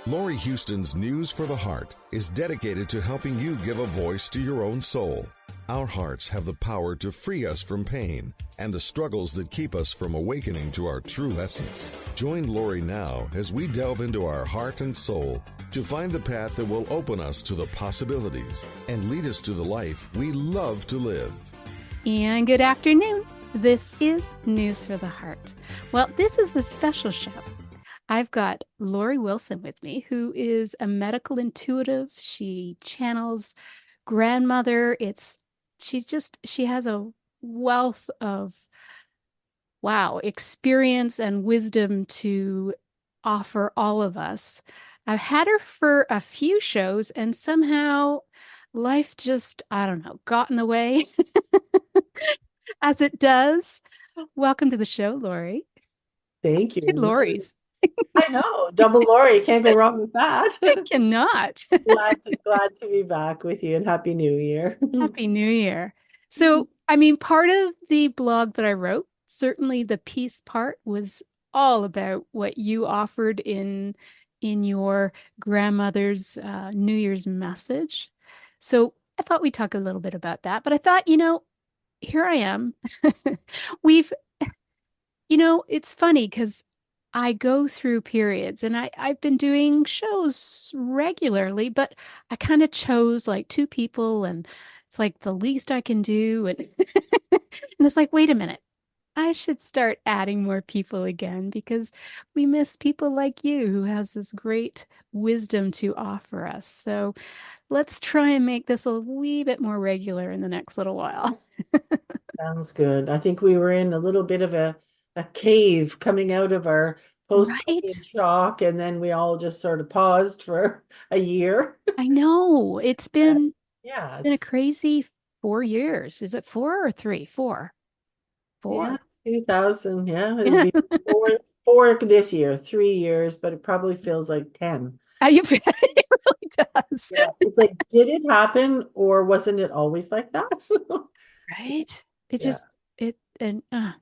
Laurie Huston's News for the Heart is dedicated to helping you give a voice to your own soul. Our hearts have the power to free us from pain and the struggles that keep us from awakening to our true essence. Join Laurie now as we delve into our heart and soul to find the path that will open us to the possibilities and lead us to the life we love to live. And good afternoon. This is News for the Heart. Well, this is a special show. I've got Laurie Wilson with me, who is a medical intuitive. She channels grandmother. She has a wealth of, experience and wisdom to offer all of us. I've had her for a few shows and somehow life just, got in the way as it does. Welcome to the show, Laurie. Thank you. Two Lauries. I know, double Laurie, can't go wrong with that. I cannot. glad to be back with you, and Happy New Year. Happy New Year. So, part of the blog that I wrote, certainly the peace part, was all about what you offered in your grandmother's New Year's message. So I thought we'd talk a little bit about that, but I thought, here I am. It's funny because I go through periods and I've been doing shows regularly, but I kind of chose like two people and it's like the least I can do. And, and it's like, wait a minute, I should start adding more people again because we miss people like you who has this great wisdom to offer us. So let's try and make this a wee bit more regular in the next little while. Sounds good. I think we were in a little bit of a cave coming out of our post-COVID shock, and then we all just sort of paused for a year. I know. It's been it's been a crazy 4 years. Is it 4 or 3? 4. 4. Yeah, 2000. Yeah, it'll be four this year, 3 years, but it probably feels like 10. It really does. Yeah, it's like, did it happen or wasn't it always like that? Right? It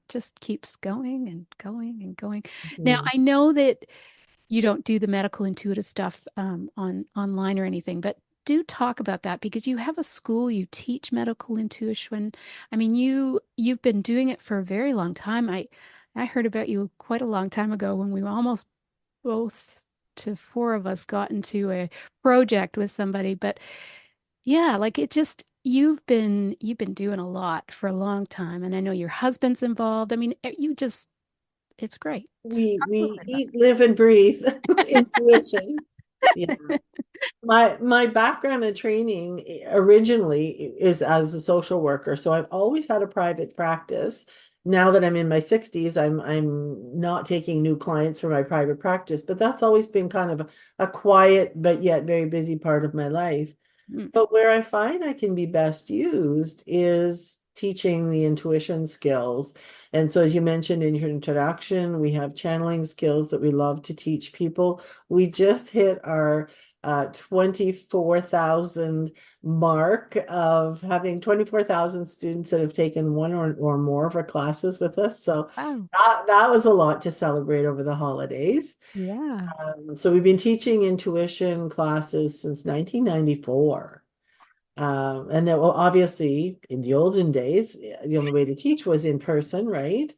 just keeps going and going and going. Mm-hmm. Now, I know that you don't do the medical intuitive stuff online or anything, but do talk about that because you have a school, you teach medical intuition. You've been doing it for a very long time. I heard about you quite a long time ago when we were almost both to 4 of us got into a project with somebody, but yeah, like you've been doing a lot for a long time, and I know your husband's involved. It's great. We eat, live, and breathe intuition. Yeah. My background and training originally is as a social worker, so I've always had a private practice. Now that I'm in my 60s, I'm not taking new clients for my private practice, but that's always been kind of a quiet but yet very busy part of my life. But where I find I can be best used is teaching the intuition skills. And so, as you mentioned in your introduction, we have channeling skills that we love to teach people. We just hit our 24,000 mark of having 24,000 students that have taken one or more of our classes with us. So that was a lot to celebrate over the holidays. Yeah. So we've been teaching intuition classes since 1994. And then, well, obviously, in the olden days, the only way to teach was in person, right?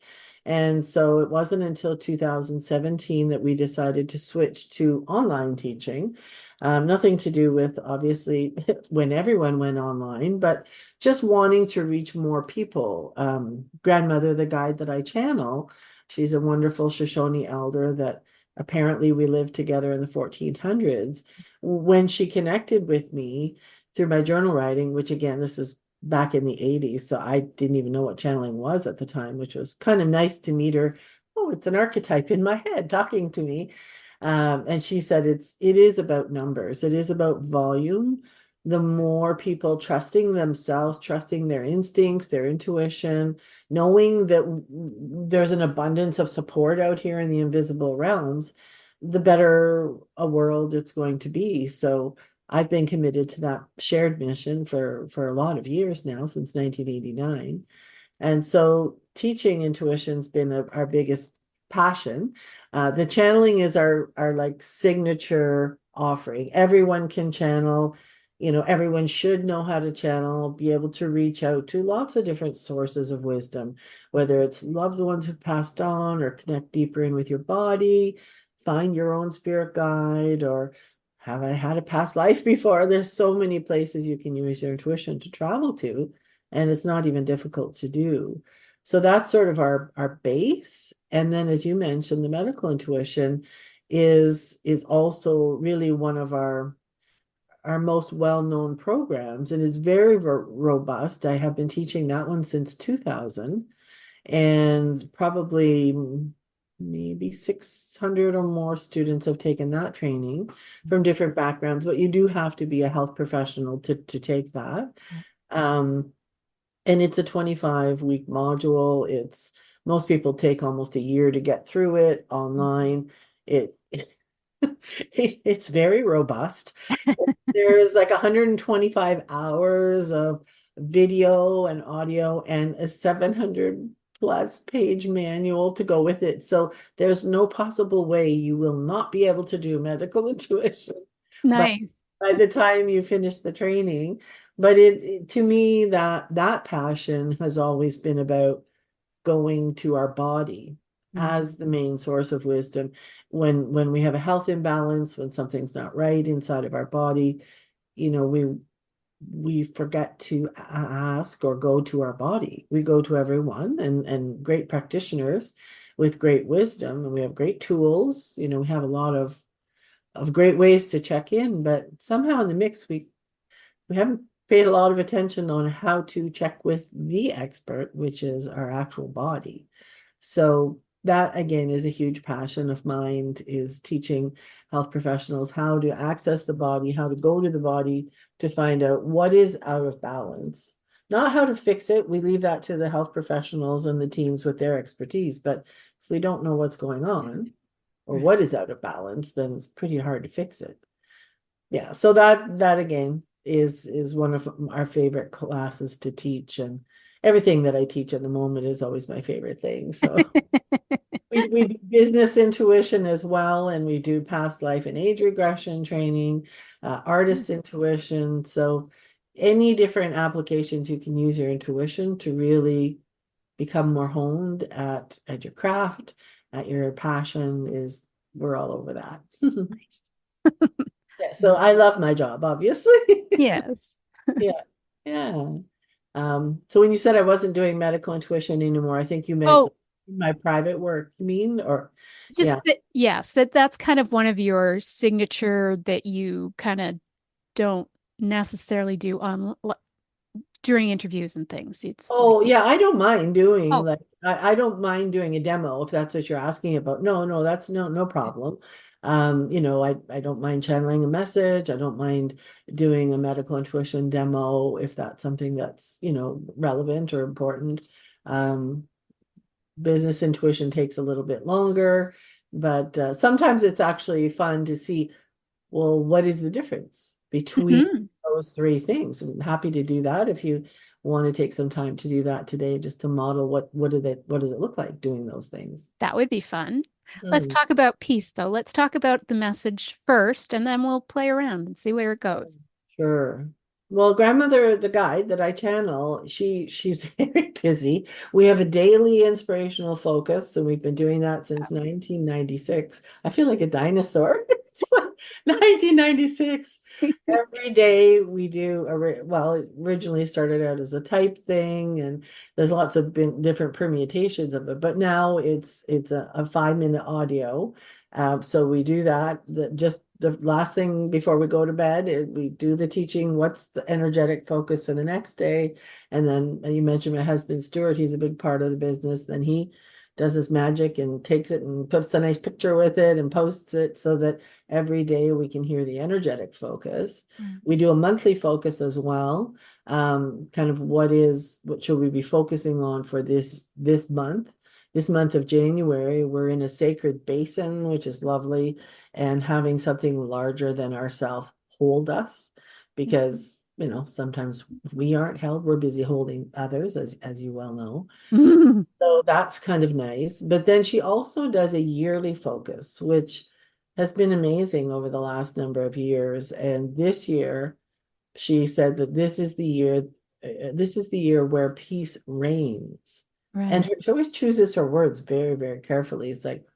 And so it wasn't until 2017 that we decided to switch to online teaching. Nothing to do with, obviously, when everyone went online, but just wanting to reach more people. Grandmother, the guide that I channel, she's a wonderful Shoshone elder that apparently we lived together in the 1400s. When she connected with me through my journal writing, which again, this is back in the 80s, so I didn't even know what channeling was at the time, which was kind of nice to meet her. Oh, it's an archetype in my head talking to me. And she said it is about numbers. It is about volume. The more people trusting themselves, trusting their instincts, their intuition, knowing that there's an abundance of support out here in the invisible realms, the better a world it's going to be. So I've been committed to that shared mission for a lot of years now, since 1989. And so teaching intuition's been our biggest passion. The channeling is our like signature offering. Everyone can channel. Everyone should know how to channel, be able to reach out to lots of different sources of wisdom, whether it's loved ones who passed on, or connect deeper in with your body, find your own spirit guide, or have I had a past life before? There's so many places you can use your intuition to travel to, and it's not even difficult to do. So that's sort of our base. And then, as you mentioned, the medical intuition is also really one of our most well-known programs, and is very robust. I have been teaching that one since 2000, and probably maybe 600 or more students have taken that training from different backgrounds, but you do have to be a health professional to take that. And it's a 25-week module. Most people take almost a year to get through it online. It's very robust. There's like 125 hours of video and audio, and a 700 plus page manual to go with it. So there's no possible way you will not be able to do medical intuition Nice. by the time you finish the training. But to me, that passion has always been about going to our body as the main source of wisdom. When we have a health imbalance, when something's not right inside of our body, we forget to ask or go to our body. We go to everyone, and great practitioners with great wisdom, and we have great tools. We have a lot of great ways to check in, but somehow in the mix, we haven't paid a lot of attention on how to check with the expert, which is our actual body. So that, again, is a huge passion of mine, is teaching health professionals how to access the body, how to go to the body to find out what is out of balance, not how to fix it. We leave that to the health professionals and the teams with their expertise. But if we don't know what's going on or what is out of balance, then it's pretty hard to fix it. Yeah. So that again is one of our favorite classes to teach, and everything that I teach at the moment is always my favorite thing. So we do business intuition as well, and we do past life and age regression training, artist intuition. So any different applications you can use your intuition to really become more honed at your craft, at your passion, we're all over that. Nice. Yeah, so I love my job, obviously. Yes. Yeah. So when you said I wasn't doing medical intuition anymore, I think you meant my private work, you mean? Or just yes, that's kind of one of your signature that you kind of don't necessarily do on during interviews and things. Yeah, I don't mind doing Oh. I don't mind doing a demo, if that's what you're asking about. No, that's no problem. I don't mind channeling a message. I don't mind doing a medical intuition demo if that's something that's, relevant or important. Business intuition takes a little bit longer, but sometimes it's actually fun to see, well, what is the difference between those three things? I'm happy to do that if you want to take some time to do that today, just to model what does it look like doing those things. That would be fun. Let's talk about peace, though. Let's talk about the message first, and then we'll play around and see where it goes. Sure. Well, grandmother, the guide that I channel, she's very busy. We have a daily inspirational focus, and we've been doing that since 1996. I feel like a dinosaur. It's like 1996. Every day we do it originally started out as a type thing, and there's lots of different permutations of it, but now it's a 5-minute audio. So we do that. Just the last thing before we go to bed, we do the teaching. What's the energetic focus for the next day? And then you mentioned my husband, Stuart, he's a big part of the business. Then he does his magic and takes it and puts a nice picture with it and posts it so that every day we can hear the energetic focus. We do a monthly focus as well. Kind of what should we be focusing on for this month? This month of January, we're in a sacred basin, which is lovely, and having something larger than ourselves hold us, because sometimes we aren't held, we're busy holding others, as you well know. Mm. So that's kind of nice. But then she also does a yearly focus, which has been amazing over the last number of years. And this year, she said that this is the year where peace reigns. And Right. she always chooses her words very, very carefully. It's like,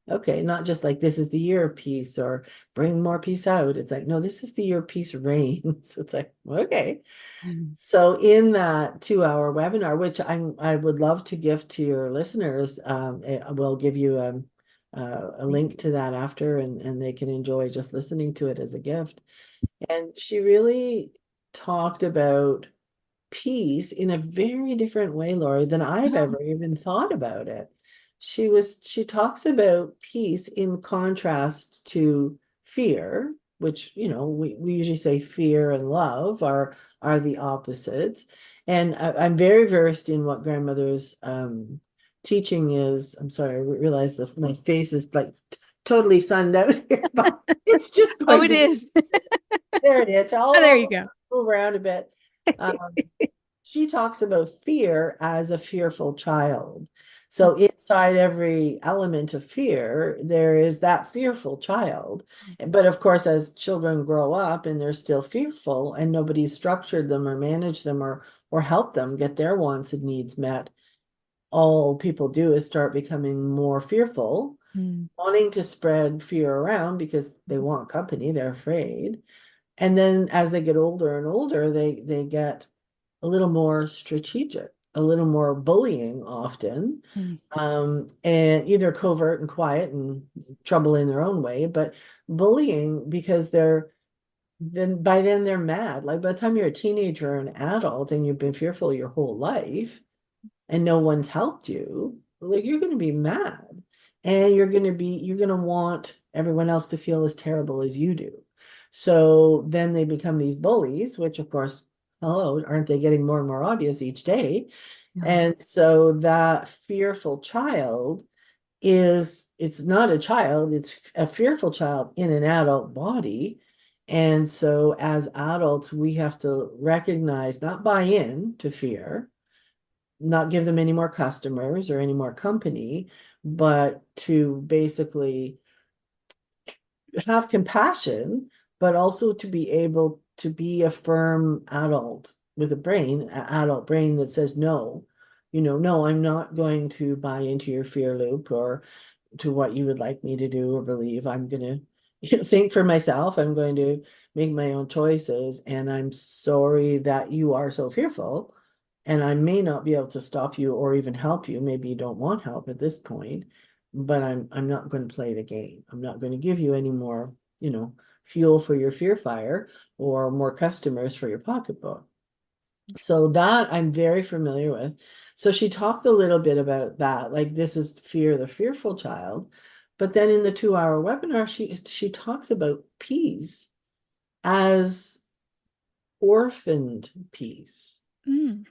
okay, not just like this is the year of peace or bring more peace out. It's like, no, this is the year peace reigns. It's like, okay. Mm. So in that 2-hour webinar, which I would love to gift to your listeners, we'll give you a link to that after, and they can enjoy just listening to it as a gift. And she really talked about peace in a very different way, Laurie, than I've Oh, ever even thought about it. She talks about peace in contrast to fear, which, we usually say fear and love are the opposites. And I'm very versed in what grandmother's teaching is. I'm sorry, I realize that my face is like totally sunned out here, but it's just oh, going it to be is. there. It is. Oh, there I'll you go. move around a bit. Um, she talks about fear as a fearful child. So inside every element of fear, there is that fearful child. But of course, as children grow up and they're still fearful and nobody's structured them or managed them or helped them get their wants and needs met, all people do is start becoming more fearful, Mm. wanting to spread fear around because they want company, they're afraid. And then as they get older and older, they get a little more strategic, a little more bullying often, Mm. and either covert and quiet and trouble in their own way, but bullying because by then they're mad. Like by the time you're a teenager or an adult and you've been fearful your whole life and no one's helped you, like you're going to be mad and you're going to want everyone else to feel as terrible as you do. So then they become these bullies, which of course, hello, aren't they getting more and more obvious each day? No. And so that fearful child it's not a child, it's a fearful child in an adult body. And so as adults, we have to recognize, not buy in to fear, not give them any more customers or any more company, but to basically have compassion, but also to be able to be a firm adult with an adult brain that says, no, no, I'm not going to buy into your fear loop or to what you would like me to do or believe. I'm going to think for myself. I'm going to make my own choices. And I'm sorry that you are so fearful. And I may not be able to stop you or even help you. Maybe you don't want help at this point, but I'm not going to play the game. I'm not going to give you any more, fuel for your fear fire or more customers for your pocketbook. So that I'm very familiar with. So she talked a little bit about that, like this is fear, the fearful child. But then in the 2-hour webinar, she talks about peace as orphaned peace. Mm.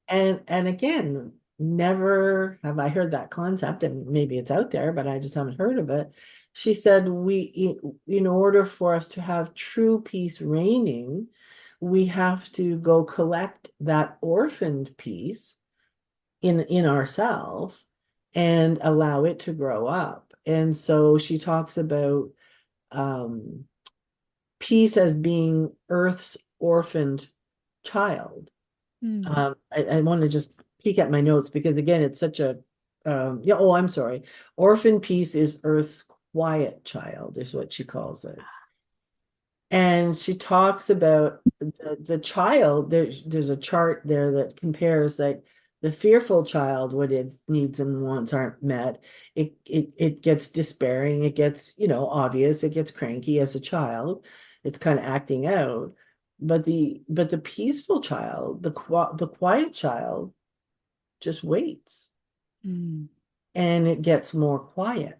And again, never have I heard that concept, and maybe it's out there, but I just haven't heard of it. She said in order for us to have true peace reigning, we have to go collect that orphaned peace in ourselves and allow it to grow up. And so she talks about peace as being Earth's orphaned child. Mm. I want to just peek at my notes because again, it's such a yeah. Oh, I'm sorry. Orphan peace is Earth's quiet child, is what she calls it. And she talks about the child. There's a chart there that compares like the fearful child, what its needs and wants aren't met. It gets despairing. It gets obvious. It gets cranky as a child. It's kind of acting out. But the peaceful child, the quiet child, just waits, Mm. and it gets more quiet.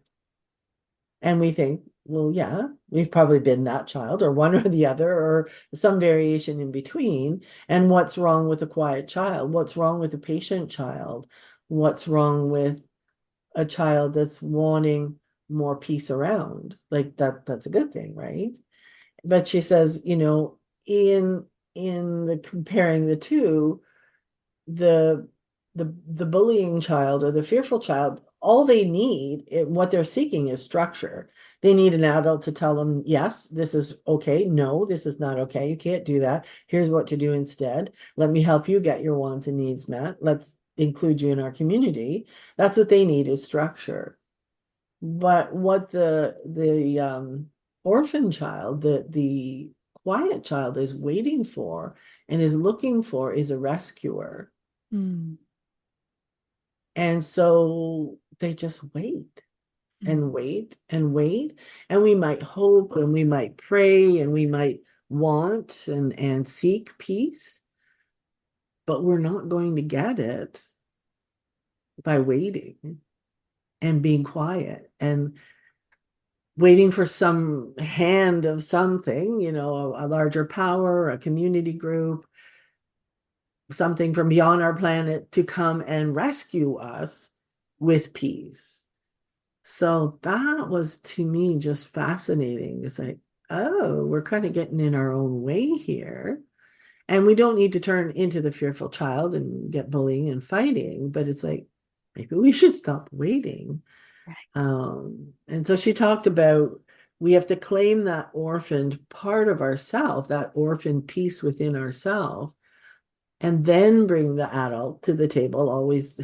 And we think, well, yeah, we've probably been that child or one or the other or some variation in between. And what's wrong with a quiet child? What's wrong with a patient child? What's wrong with a child that's wanting more peace around? Like that's a good thing, right? But she says, in in the comparing the two, the the bullying child or the fearful child, all they need, what they're seeking is structure. They need an adult to tell them, yes, this is okay. No, this is not okay. You can't do that. Here's what to do instead. Let me help you get your wants and needs met. Let's include you in our community. That's what they need, is structure. But what the orphan child, the quiet child, is waiting for and is looking for is a rescuer. Mm. And so they just wait and Mm. wait and wait. And we might hope and we might pray and we might want and seek peace, but we're not going to get it by waiting and being quiet and waiting for some hand of something, a larger power, a community group, something from beyond our planet to come and rescue us with peace. So that was, to me, just fascinating. It's like, oh, we're kind of getting in our own way here. And we don't need to turn into the fearful child and get bullying and fighting, but it's like, maybe we should stop waiting. Right. And so she talked about we have to claim that orphaned part of ourself, that orphaned piece within ourself, and then bring the adult to the table. Always,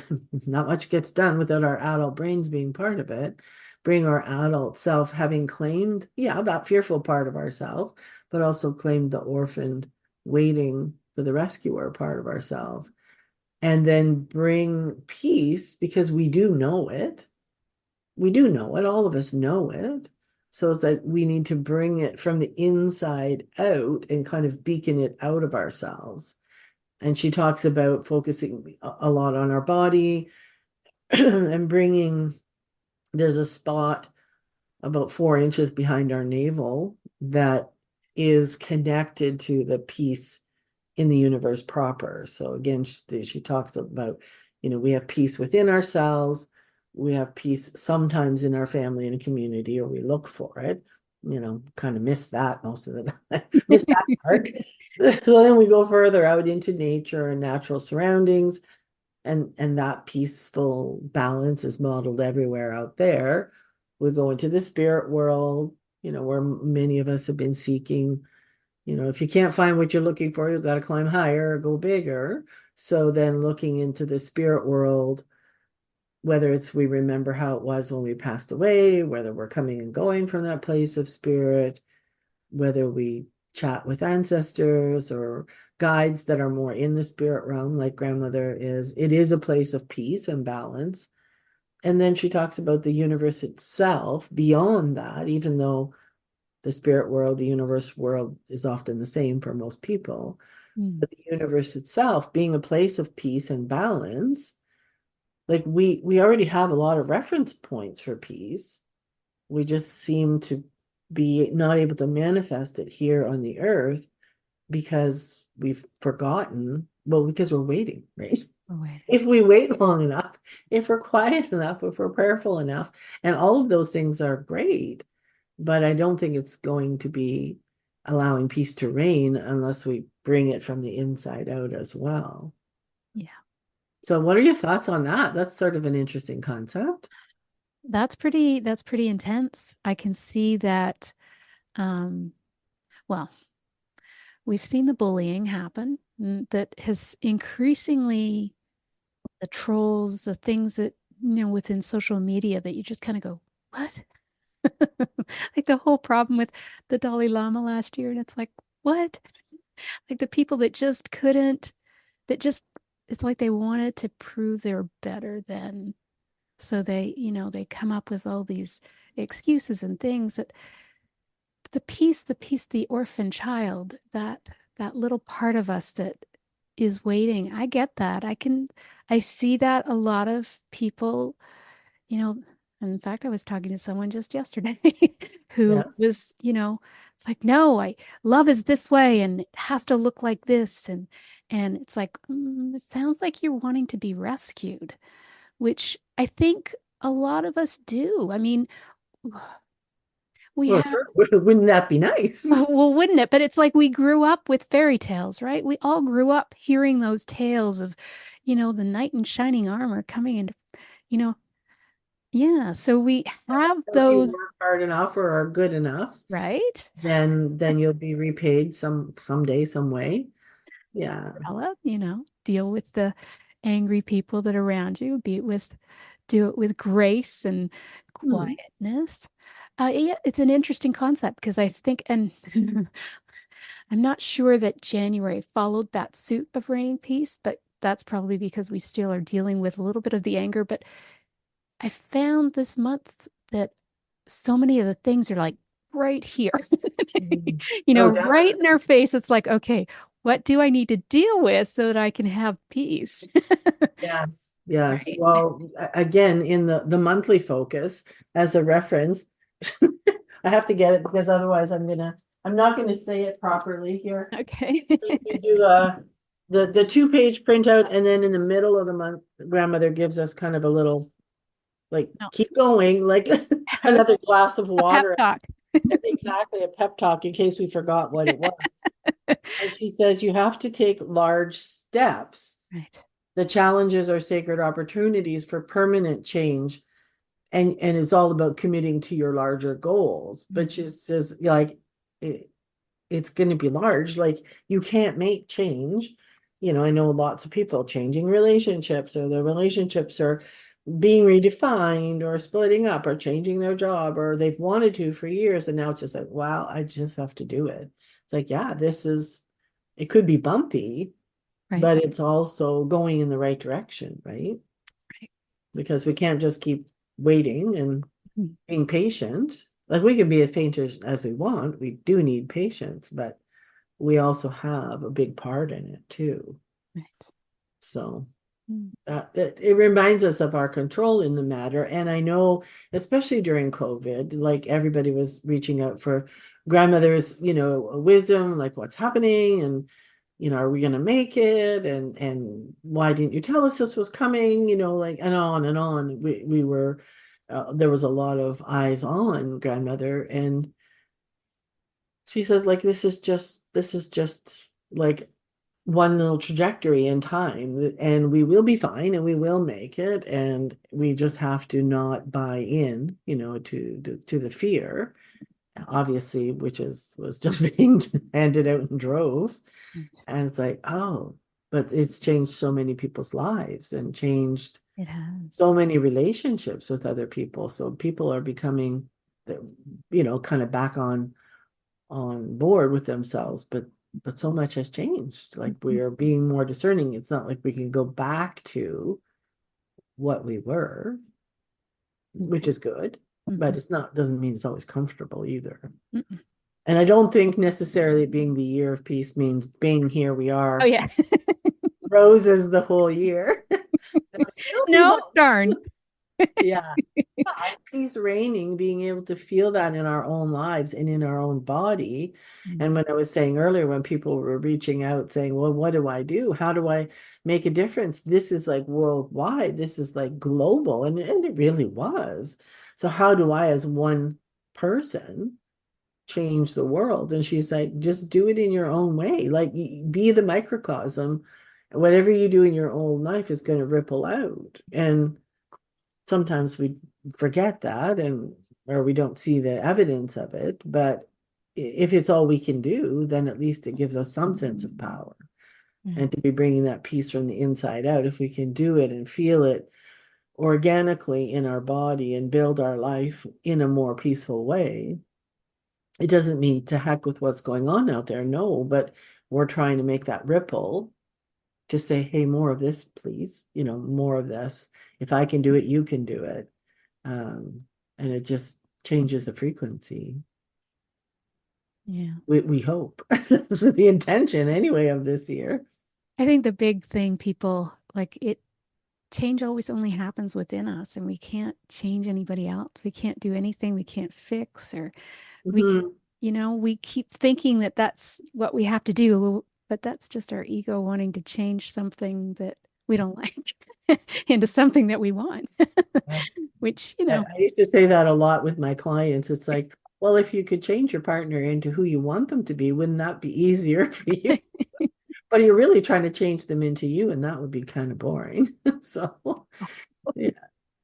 not much gets done without our adult brains being part of it. Bring our adult self, having claimed, yeah, that fearful part of ourself, but also claimed the orphaned, waiting for the rescuer part of ourselves. And then bring peace, because we do know it. We do know it. All of us know it. So it's like we need to bring it from the inside out and kind of beacon it out of ourselves. And she talks about focusing a lot on our body and bringing, there's a spot about 4 inches behind our navel that is connected to the peace in the universe proper. So again, she talks about, we have peace within ourselves. We have peace sometimes in our family and community, or we look for it, kind of miss that most of the time, miss that part. So then we go further out into nature and natural surroundings, and that peaceful balance is modeled everywhere out there. We go into the spirit world, where many of us have been seeking. If you can't find what you're looking for, you've got to climb higher or go bigger. So then looking into the spirit world, whether it's we remember how it was when we passed away, whether we're coming and going from that place of spirit, whether we chat with ancestors or guides that are more in the spirit realm, like grandmother is, it is a place of peace and balance. And then she talks about the universe itself beyond that, even though the spirit world, the universe world is often the same for most people. Mm. But the universe itself being a place of peace and balance, like we already have a lot of reference points for peace. We just seem to be not able to manifest it here on the earth because we've forgotten, well, because we're waiting, right? Oh, wait. If we wait long enough, if we're quiet enough, if we're prayerful enough, and all of those things are great, but I don't think it's going to be allowing peace to reign unless we bring it from the inside out as well. Yeah. So what are your thoughts on that? That's sort of an interesting concept. That's pretty intense. I can see that. Um, well, we've seen the bullying happen, that has increasingly, the trolls, the things that, within social media that you just kind of go, what? Like the whole problem with the Dalai Lama last year. And it's like, what? Like the people that just couldn't, that just, it's like they wanted to prove they're better than. So they come up with all these excuses and things that the orphan child, that little part of us that is waiting. I get that. I see that a lot of people, you know, in fact, I was talking to someone just yesterday who Yes. was, it's like, no, love is this way and it has to look like this. And it's like, it sounds like you're wanting to be rescued, which I think a lot of us do. I mean, we Well, have, sure. Wouldn't that be nice? well, wouldn't it? But it's like we grew up with fairy tales, right? We all grew up hearing those tales of, the knight in shining armor coming into, you know, yeah. So we have If you those, work hard enough or are good enough, right? then you'll be repaid someday, some way. Yeah. Cinderella, deal with the angry people that are around you, do it with grace and Hmm. quietness. Yeah, it's an interesting concept because I think, and I'm not sure that January followed that suit of reigning peace, but that's probably because we still are dealing with a little bit of the anger. But I found this month that so many of the things are like right here, Mhm. Oh, right in definitely. our face. It's like, okay, what do I need to deal with so that I can have peace? Yes. Yes. Right. Well, again, in the monthly focus as a reference, I have to get it because otherwise I'm not gonna say it properly here. Okay. We do the 2-page printout, and then in the middle of the month, grandmother gives us kind of a little like No, keep going, like another glass of a pep water. talk. Exactly, a pep talk in case we forgot what it was. And she says you have to take large steps. Right. The challenges are sacred opportunities for permanent change. And it's all about committing to your larger goals. But she says, like, it's going to be large. Like, you can't make change. I know lots of people changing relationships, or the relationships are being redefined or splitting up or changing their job, or they've wanted to for years. And now it's just like, wow, I just have to do it. It's like, yeah, it could be bumpy, Right. but it's also going in the right direction, right? Right. Because we can't just keep waiting and Mm. being patient. Like, we can be as patient as we want. We do need patience, but we also have a big part in it too. Right. So Mm. it reminds us of our control in the matter. And I know, especially during COVID, like everybody was reaching out for grandmother's, wisdom, like what's happening, and are we going to make it? And why didn't you tell us this was coming? Like, and on and on. We were, there was a lot of eyes on grandmother, and she says, like, this is just like one little trajectory in time, and we will be fine, and we will make it, and we just have to not buy in, to the fear, obviously, which was just being handed out in droves. Right. And it's like, oh, but it's changed so many people's lives and changed It so has. many relationships with other people. So people are becoming, kind of back on board with themselves, but so much has changed. Like, we are being more discerning. It's not like we can go back to what we were, which Right. is good, but Mhm. it's not, doesn't mean it's always comfortable either. Mm-mm. And I don't think necessarily being the year of peace means being here we Oh, are, yeah. roses the whole year. There'll still be No, darn. moments. Yeah. Peace reigning, being able to feel that in our own lives and in our own body. Mm. And when I was saying earlier, when people were reaching out saying, well, what do I do? How do I make a difference? This is like worldwide. This is like global. And it really was. So how do I, as one person, change the world? And she's like, just do it in your own way. Like, be the microcosm. Whatever you do in your own life is going to ripple out. And sometimes we forget that, and or we don't see the evidence of it. But if it's all we can do, then at least it gives us some sense of power, Mm. and to be bringing that peace from the inside out. If we can do it and feel it organically in our body and build our life in a more peaceful way, it doesn't mean to heck with what's going on out there, no, but we're trying to make that ripple to say, hey, more of this, please, more of this. If I can do it, you can do it. um, and it just changes the frequency. Yeah. We hope that's the intention anyway of this year. I think the big thing people like change always only happens within us, and we can't change anybody else. We can't do anything we can't fix, or we, Mhm. we keep thinking that that's what we have to do, but that's just our ego wanting to change something that we don't like into something that we want, Yes. which, I used to say that a lot with my clients. It's like, Well, if you could change your partner into who you want them to be, wouldn't that be easier for you? But you're really trying to change them into you, and that would be kind of boring. So, yeah,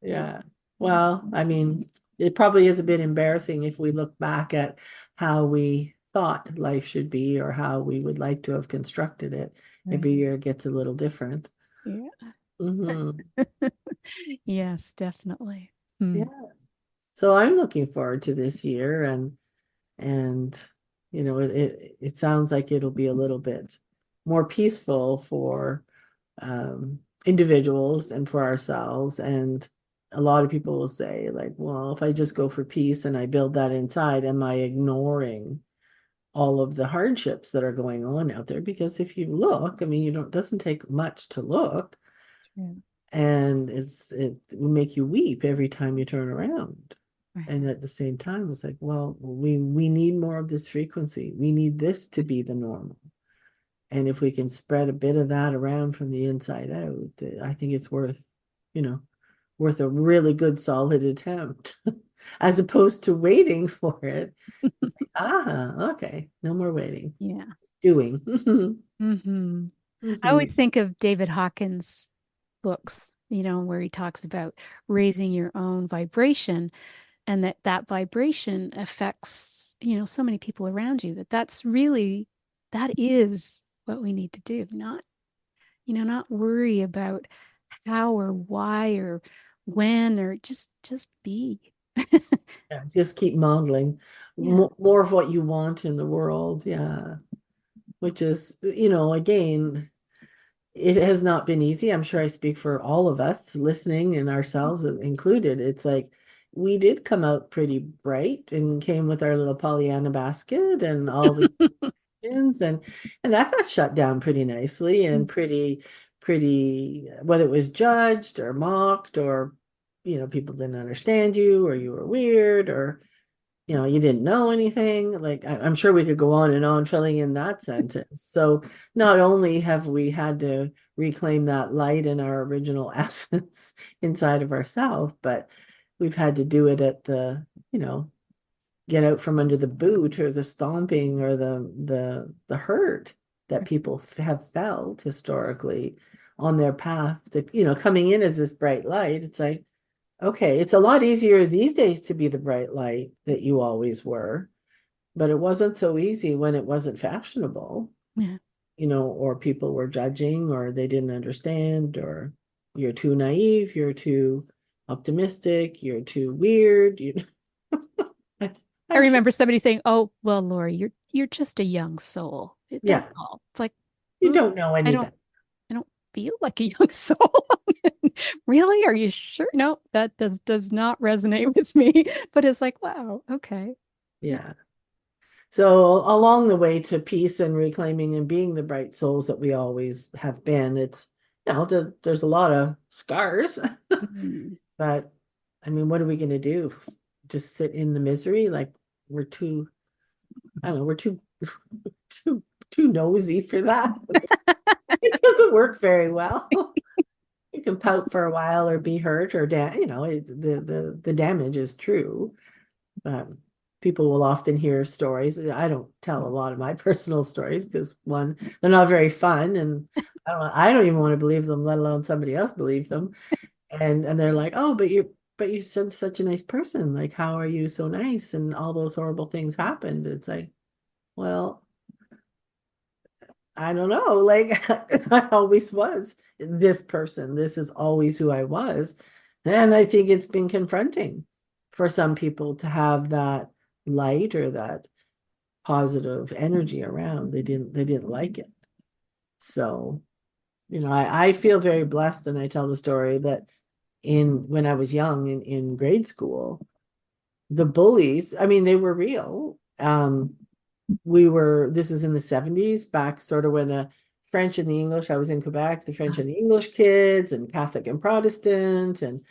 yeah. Well, I mean, it probably is a bit embarrassing if we look back at how we thought life should be or how we would like to have constructed it. Every Right. year it gets a little different. Yeah. Hmm. Yes, definitely. Hmm. Yeah. So I'm looking forward to this year, and it sounds like it'll be a little bit more peaceful for individuals and for ourselves. And a lot of people will say, like, well, if I just go for peace and I build that inside, am I ignoring all of the hardships that are going on out there? Because if you look, I mean, it doesn't take much to look, True. and it will make you weep every time you turn around. Right. And at the same time, it's like, well, we need more of this frequency. We need this to be the normal. And if we can spread a bit of that around from the inside out, I think it's worth a really good solid attempt, as opposed to waiting for it. Okay, no more waiting. Yeah. Doing. Hmm. I Mhm. always think of David Hawkins' books, where he talks about raising your own vibration and that vibration affects, so many people around you, that is what we need to do, not worry about how or why or when, or just be. Yeah, just keep modeling Yeah. more of what you want in the world. Yeah. Which is, again, it has not been easy. I'm sure I speak for all of us listening and ourselves included. It's like we did come out pretty bright and came with our little Pollyanna basket and all the questions, and that got shut down pretty nicely and pretty, whether it was judged or mocked or people didn't understand you or you were weird or you didn't know anything. Like I'm sure we could go on and on filling in that sentence. So not only have we had to reclaim that light and our original essence inside of ourselves, but we've had to do it at get out from under the boot or the stomping or the hurt that people have felt historically on their path to, coming in as this bright light. It's like, okay, it's a lot easier these days to be the bright light that you always were, but it wasn't so easy when it wasn't fashionable, Yeah. or people were judging or they didn't understand, or you're too naive, you're too optimistic, you're too weird. I, I I'm sure, remember somebody saying, "Oh, well, Lori, you're just a young soul. That's yeah, all." It's like, you mm, don't know I any don't better. I don't feel like a young soul. Really? Are you sure? No, that does not resonate with me. But it's like, wow, okay. Yeah. Yeah. So along the way to peace and reclaiming and being the bright souls that we always have been, it's, there's a lot of scars, Mm. but I mean, what are we going to do? Just sit in the misery? Like we're too, I don't know, we're too, too, too nosy for that. It doesn't work very well. You can pout for a while or be hurt or the damage is true. People will often hear stories. I don't tell a lot of my personal stories because one, they're not very fun, and I don't even want to believe them, let alone somebody else believe them. And they're like, oh, but you're such a nice person. Like, how are you so nice? And all those horrible things happened. It's like, well, I don't know. Like I always was this person. This is always who I was. And I think it's been confronting for some people to have that light or that positive energy around. They didn't like it. So, I feel very blessed, and I tell the story that when I was young in grade school, the bullies, I mean, they were real. This is in the 70s, back sort of when the French and the English, I was in Quebec, the French and the English kids and Catholic and Protestant, and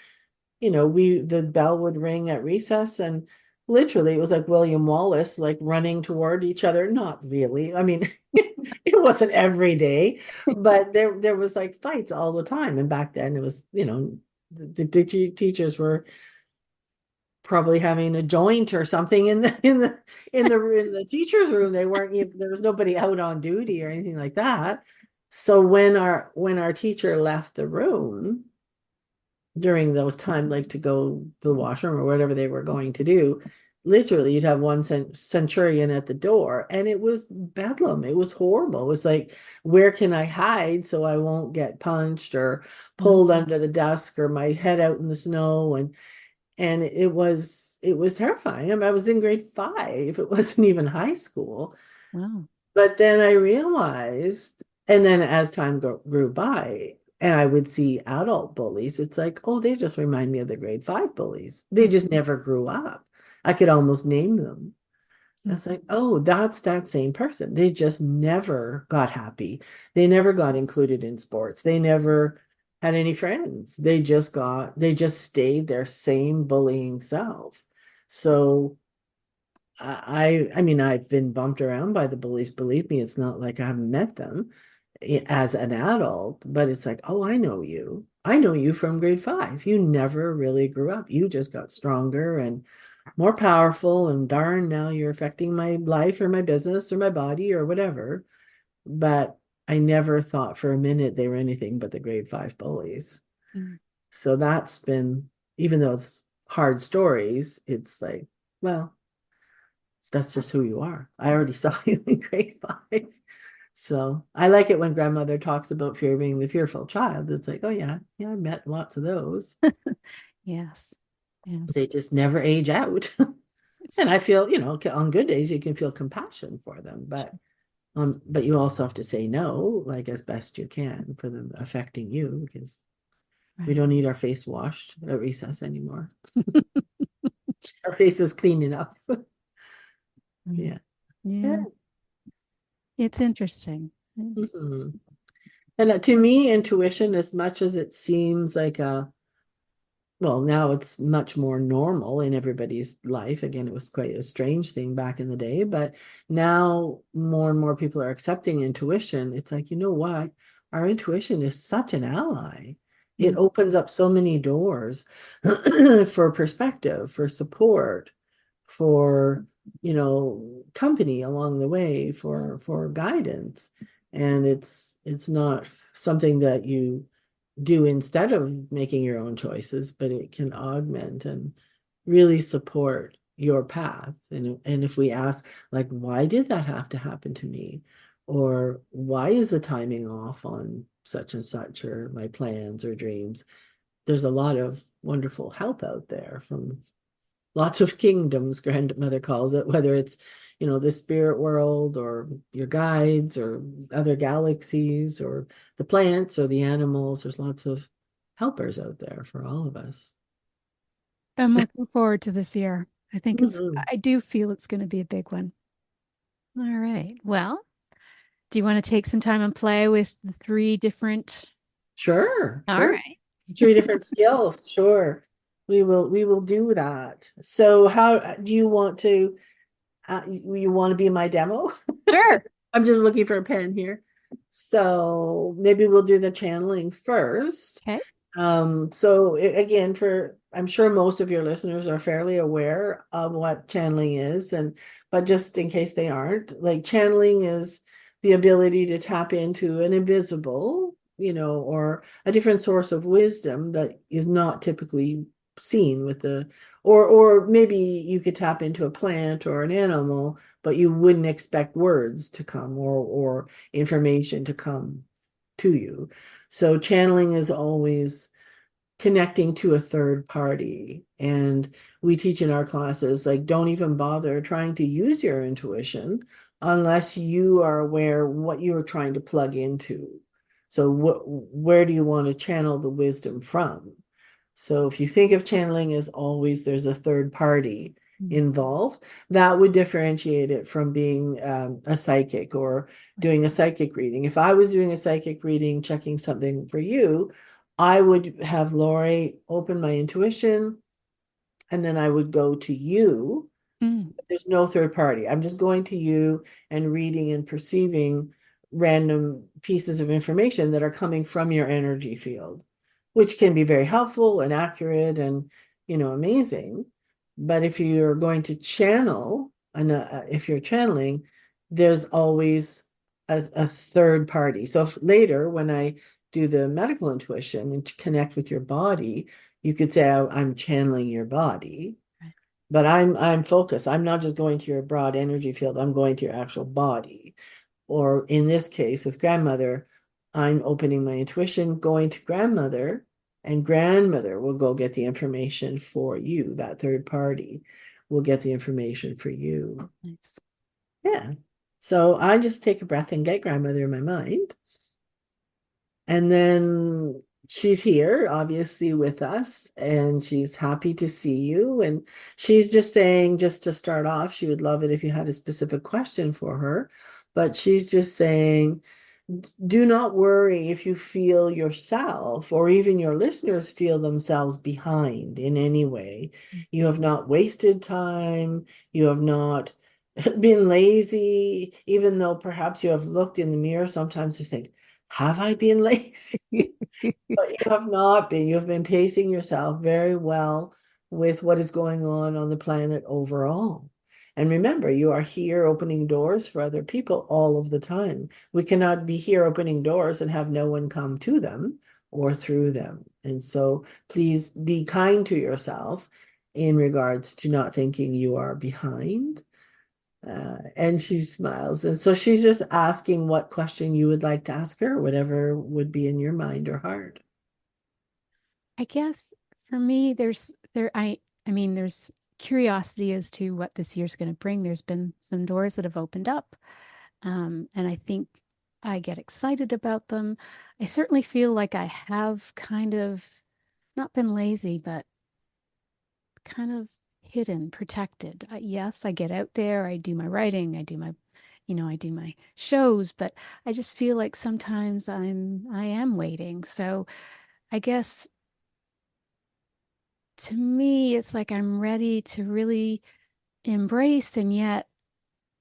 the bell would ring at recess, and literally it was like William Wallace, like running toward each other. Not really. I mean, it wasn't every day, but there was like fights all the time. And back then it was, the teachers were probably having a joint or something in the teacher's room. They weren't even, there was nobody out on duty or anything like that. So when our teacher left the room during those time, like to go to the washroom or whatever they were going to do, literally you'd have one centurion at the door, and it was bedlam. It was horrible. It was like, where can I hide so I won't get punched or pulled under the desk or my head out in the snow? And it was terrifying. I mean, I was in grade 5. It wasn't even high school. Wow. But then I realized, and then as time grew by, and I would see adult bullies, it's like, oh, they just remind me of the grade 5 bullies. They just never grew up. I could almost name them. It's like, oh, that's that same person. They just never got happy. They never got included in sports. They never had any friends. They just stayed their same bullying self. So I mean, I've been bumped around by the bullies. Believe me, it's not like I haven't met them as an adult, but it's like, oh, I know you. I know you from grade 5. You never really grew up. You just got stronger and more powerful, and darn, now you're affecting my life or my business or my body or whatever. But I never thought for a minute they were anything but the grade 5 bullies. So that's been, even though it's hard stories, it's like, well, that's just who you are. I already saw you in grade 5. So I like it when grandmother talks about fear being the fearful child. It's like, oh yeah, I met lots of those. Yes. Yes. They just never age out. And I feel, on good days you can feel compassion for them, but you also have to say no, like as best you can, for them affecting you, because we don't need our face washed at recess anymore. Our face is clean enough. Yeah. It's interesting. Mm-hmm. And to me, intuition, as much as it seems like well, now it's much more normal in everybody's life. Again, it was quite a strange thing back in the day, but now more and more people are accepting intuition. It's like, you know what? Our intuition is such an ally. It opens up so many doors for perspective, for support, for, company along the way, for guidance. And it's not something that you do instead of making your own choices, but it can augment and really support your path. And if we ask, like, why did that have to happen to me? Or why is the timing off on such and such, or my plans or dreams? There's a lot of wonderful help out there from lots of kingdoms, grandmother calls it, whether it's, the spirit world or your guides or other galaxies or the plants or the animals. There's lots of helpers out there for all of us. I'm looking forward to this year. I do feel it's going to be a big one. All right. Well, do you want to take some time and play with the 3 different? Sure. All right. 3 different skills. Sure. We will do that. So how do you want to, you want to be my demo? Sure. I'm just looking for a pen here. So maybe we'll do the channeling first. Okay. So again, I'm sure most of your listeners are fairly aware of what channeling is, but just in case they aren't, like, channeling is the ability to tap into an invisible, or a different source of wisdom that is not typically seen with or maybe you could tap into a plant or an animal, but you wouldn't expect words to come or information to come to you. So channeling is always connecting to a third party. And we teach in our classes, like, don't even bother trying to use your intuition unless you are aware what you're trying to plug into. So where do you want to channel the wisdom from? So if you think of channeling as always there's a third party involved, that would differentiate it from being a psychic or doing a psychic reading. If I was doing a psychic reading, checking something for you, I would have Laurie open my intuition, and then I would go to you. There's no third party. I'm just going to you and reading and perceiving random pieces of information that are coming from your energy field, which can be very helpful and accurate and, amazing. But if you're going to channel, and if you're channeling, there's always a third party. So if later, when I do the medical intuition and connect with your body, you could say, I'm channeling your body. Right. But I'm focused. I'm not just going to your broad energy field. I'm going to your actual body. Or in this case with grandmother, I'm opening my intuition, going to grandmother, and grandmother will go get the information for you. That third party will get the information for you. Nice. Yeah. So I just take a breath and get grandmother in my mind. And then she's here, obviously, with us, and she's happy to see you. And she's just saying, just to start off, she would love it if you had a specific question for her. But she's just saying, do not worry if you feel yourself or even your listeners feel themselves behind in any way. You have not wasted time. You have not been lazy, even though perhaps you have looked in the mirror sometimes to think, have I been lazy? But you have not been. You have been pacing yourself very well with what is going on the planet overall. And remember, you are here opening doors for other people all of the time. We cannot be here opening doors and have no one come to them or through them. And so please be kind to yourself in regards to not thinking you are behind. And she smiles. And so she's just asking what question you would like to ask her, whatever would be in your mind or heart. I guess for me, I mean, there's curiosity as to what this year's going to bring. There's been some doors that have opened up, and I think I get excited about them. I certainly feel like I have kind of not been lazy, but kind of hidden, protected. Yes, I get out there, I do my writing, I do my, I do my shows, but I just feel like sometimes I am waiting. So I guess to me, it's like I'm ready to really embrace, and yet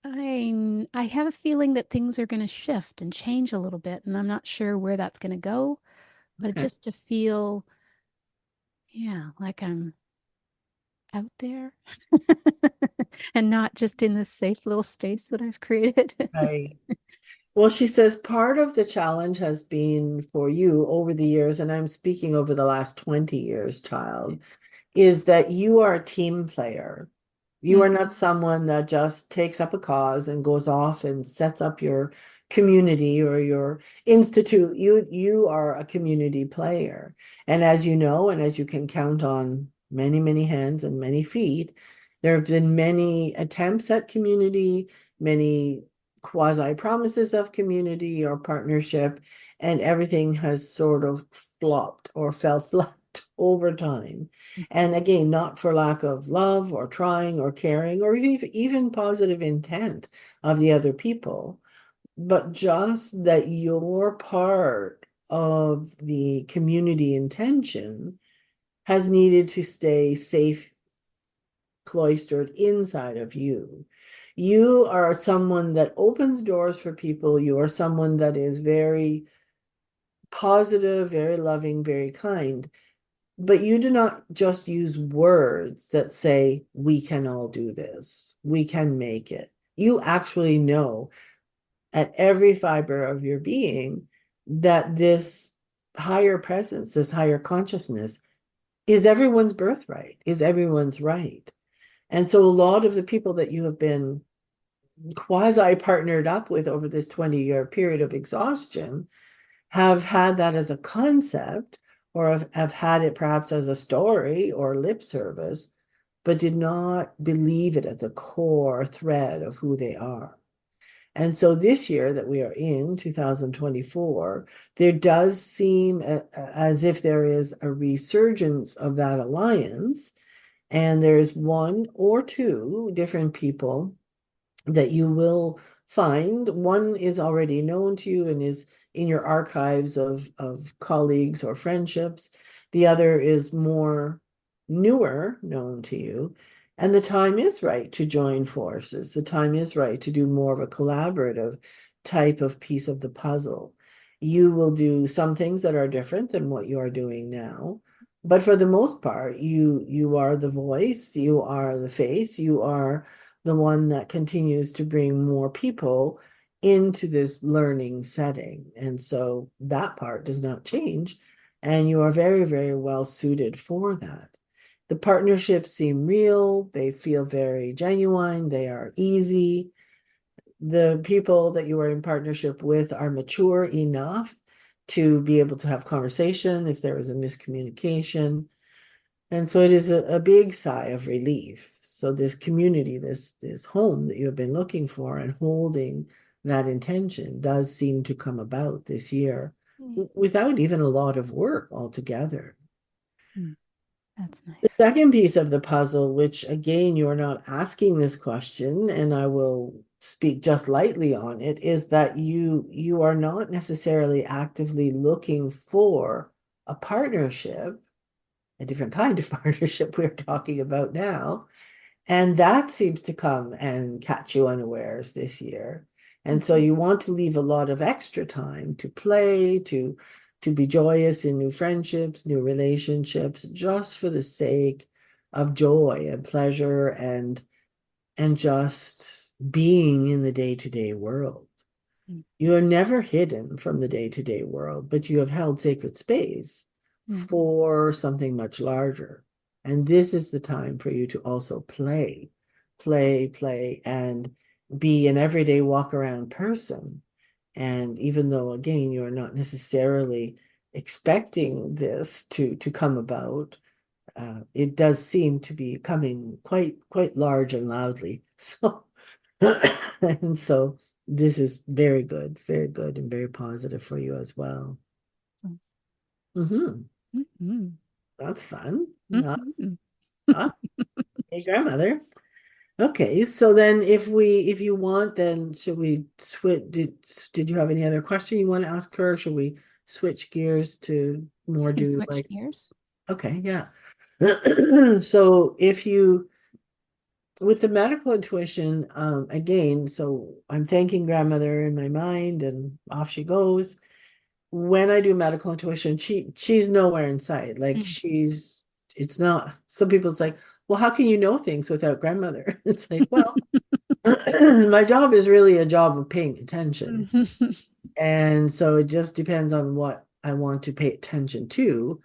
I have a feeling that things are going to shift and change a little bit, and I'm not sure where that's going to go, but Okay. just to feel, yeah, like I'm out there and not just in this safe little space that I've created. Right. Well, she says part of the challenge has been for you over the years, and I'm speaking over the last 20 years, child, is that you are a team player. You are not someone that just takes up a cause and goes off and sets up your community or your institute. You are a community player. And as you know, and as you can count on many, many hands and many feet, there have been many attempts at community, many quasi promises of community or partnership, and everything has sort of flopped or fell flat over time. And again, not for lack of love or trying or caring or even positive intent of the other people, but just that your part of the community intention has needed to stay safe, cloistered inside of you. You are someone that opens doors for people. You are someone that is very positive, very loving, very kind. But you do not just use words that say, we can all do this, we can make it. You actually know at every fiber of your being that this higher presence, this higher consciousness is everyone's birthright, is everyone's right. And so a lot of the people that you have been quasi partnered up with over this 20-year period of exhaustion have had that as a concept, or have had it perhaps as a story or lip service, but did not believe it at the core thread of who they are. And so this year that we are in, 2024, there does seem as if there is a resurgence of that alliance, and there's one or two different people that you will find. One is already known to you and is in your archives of colleagues or friendships. The other is more newer known to you. And the time is right to join forces. The time is right to do more of a collaborative type of piece of the puzzle. You will do some things that are different than what you are doing now, But for the most part, you are the voice, you are the face, you are the one that continues to bring more people into this learning setting. And so that part does not change. And you are very, very well suited for that. The partnerships seem real, they feel very genuine, they are easy. The people that you are in partnership with are mature enough to be able to have conversation if there is a miscommunication. And so it is a big sigh of relief. So this community, this home that you have been looking for and holding that intention does seem to come about this year without even a lot of work altogether. That's The nice. second piece of the puzzle, which again, you're not asking this question, and I will speak just lightly on it, is that you are not necessarily actively looking for a partnership, a different kind of partnership we're talking about now. And that seems to come and catch you unawares this year. And so you want to leave a lot of extra time to play, to be joyous in new friendships, new relationships, just for the sake of joy and pleasure and just being in the day-to-day world. You are never hidden from the day-to-day world, but you have held sacred space for something much larger. And this is the time for you to also play, and be an everyday walk around person. And even though, again, you're not necessarily expecting this to come about, it does seem to be coming quite large and loudly. So, and so this is very good, and very positive for you as well. That's fun. That's awesome. Hey, grandmother. Okay, so then if you want, then should we switch? Did you have any other question you want to ask her? Should we switch gears to more do Switch like? gears. Okay, yeah. So if you, with the medical intuition, again, so I'm thanking grandmother in my mind and off she goes. When I do medical intuition, she's nowhere in sight. Like it's not, some people's like, well, how can you know things without grandmother? It's like, well, my job is really a job of paying attention. And so it just depends on what I want to pay attention to.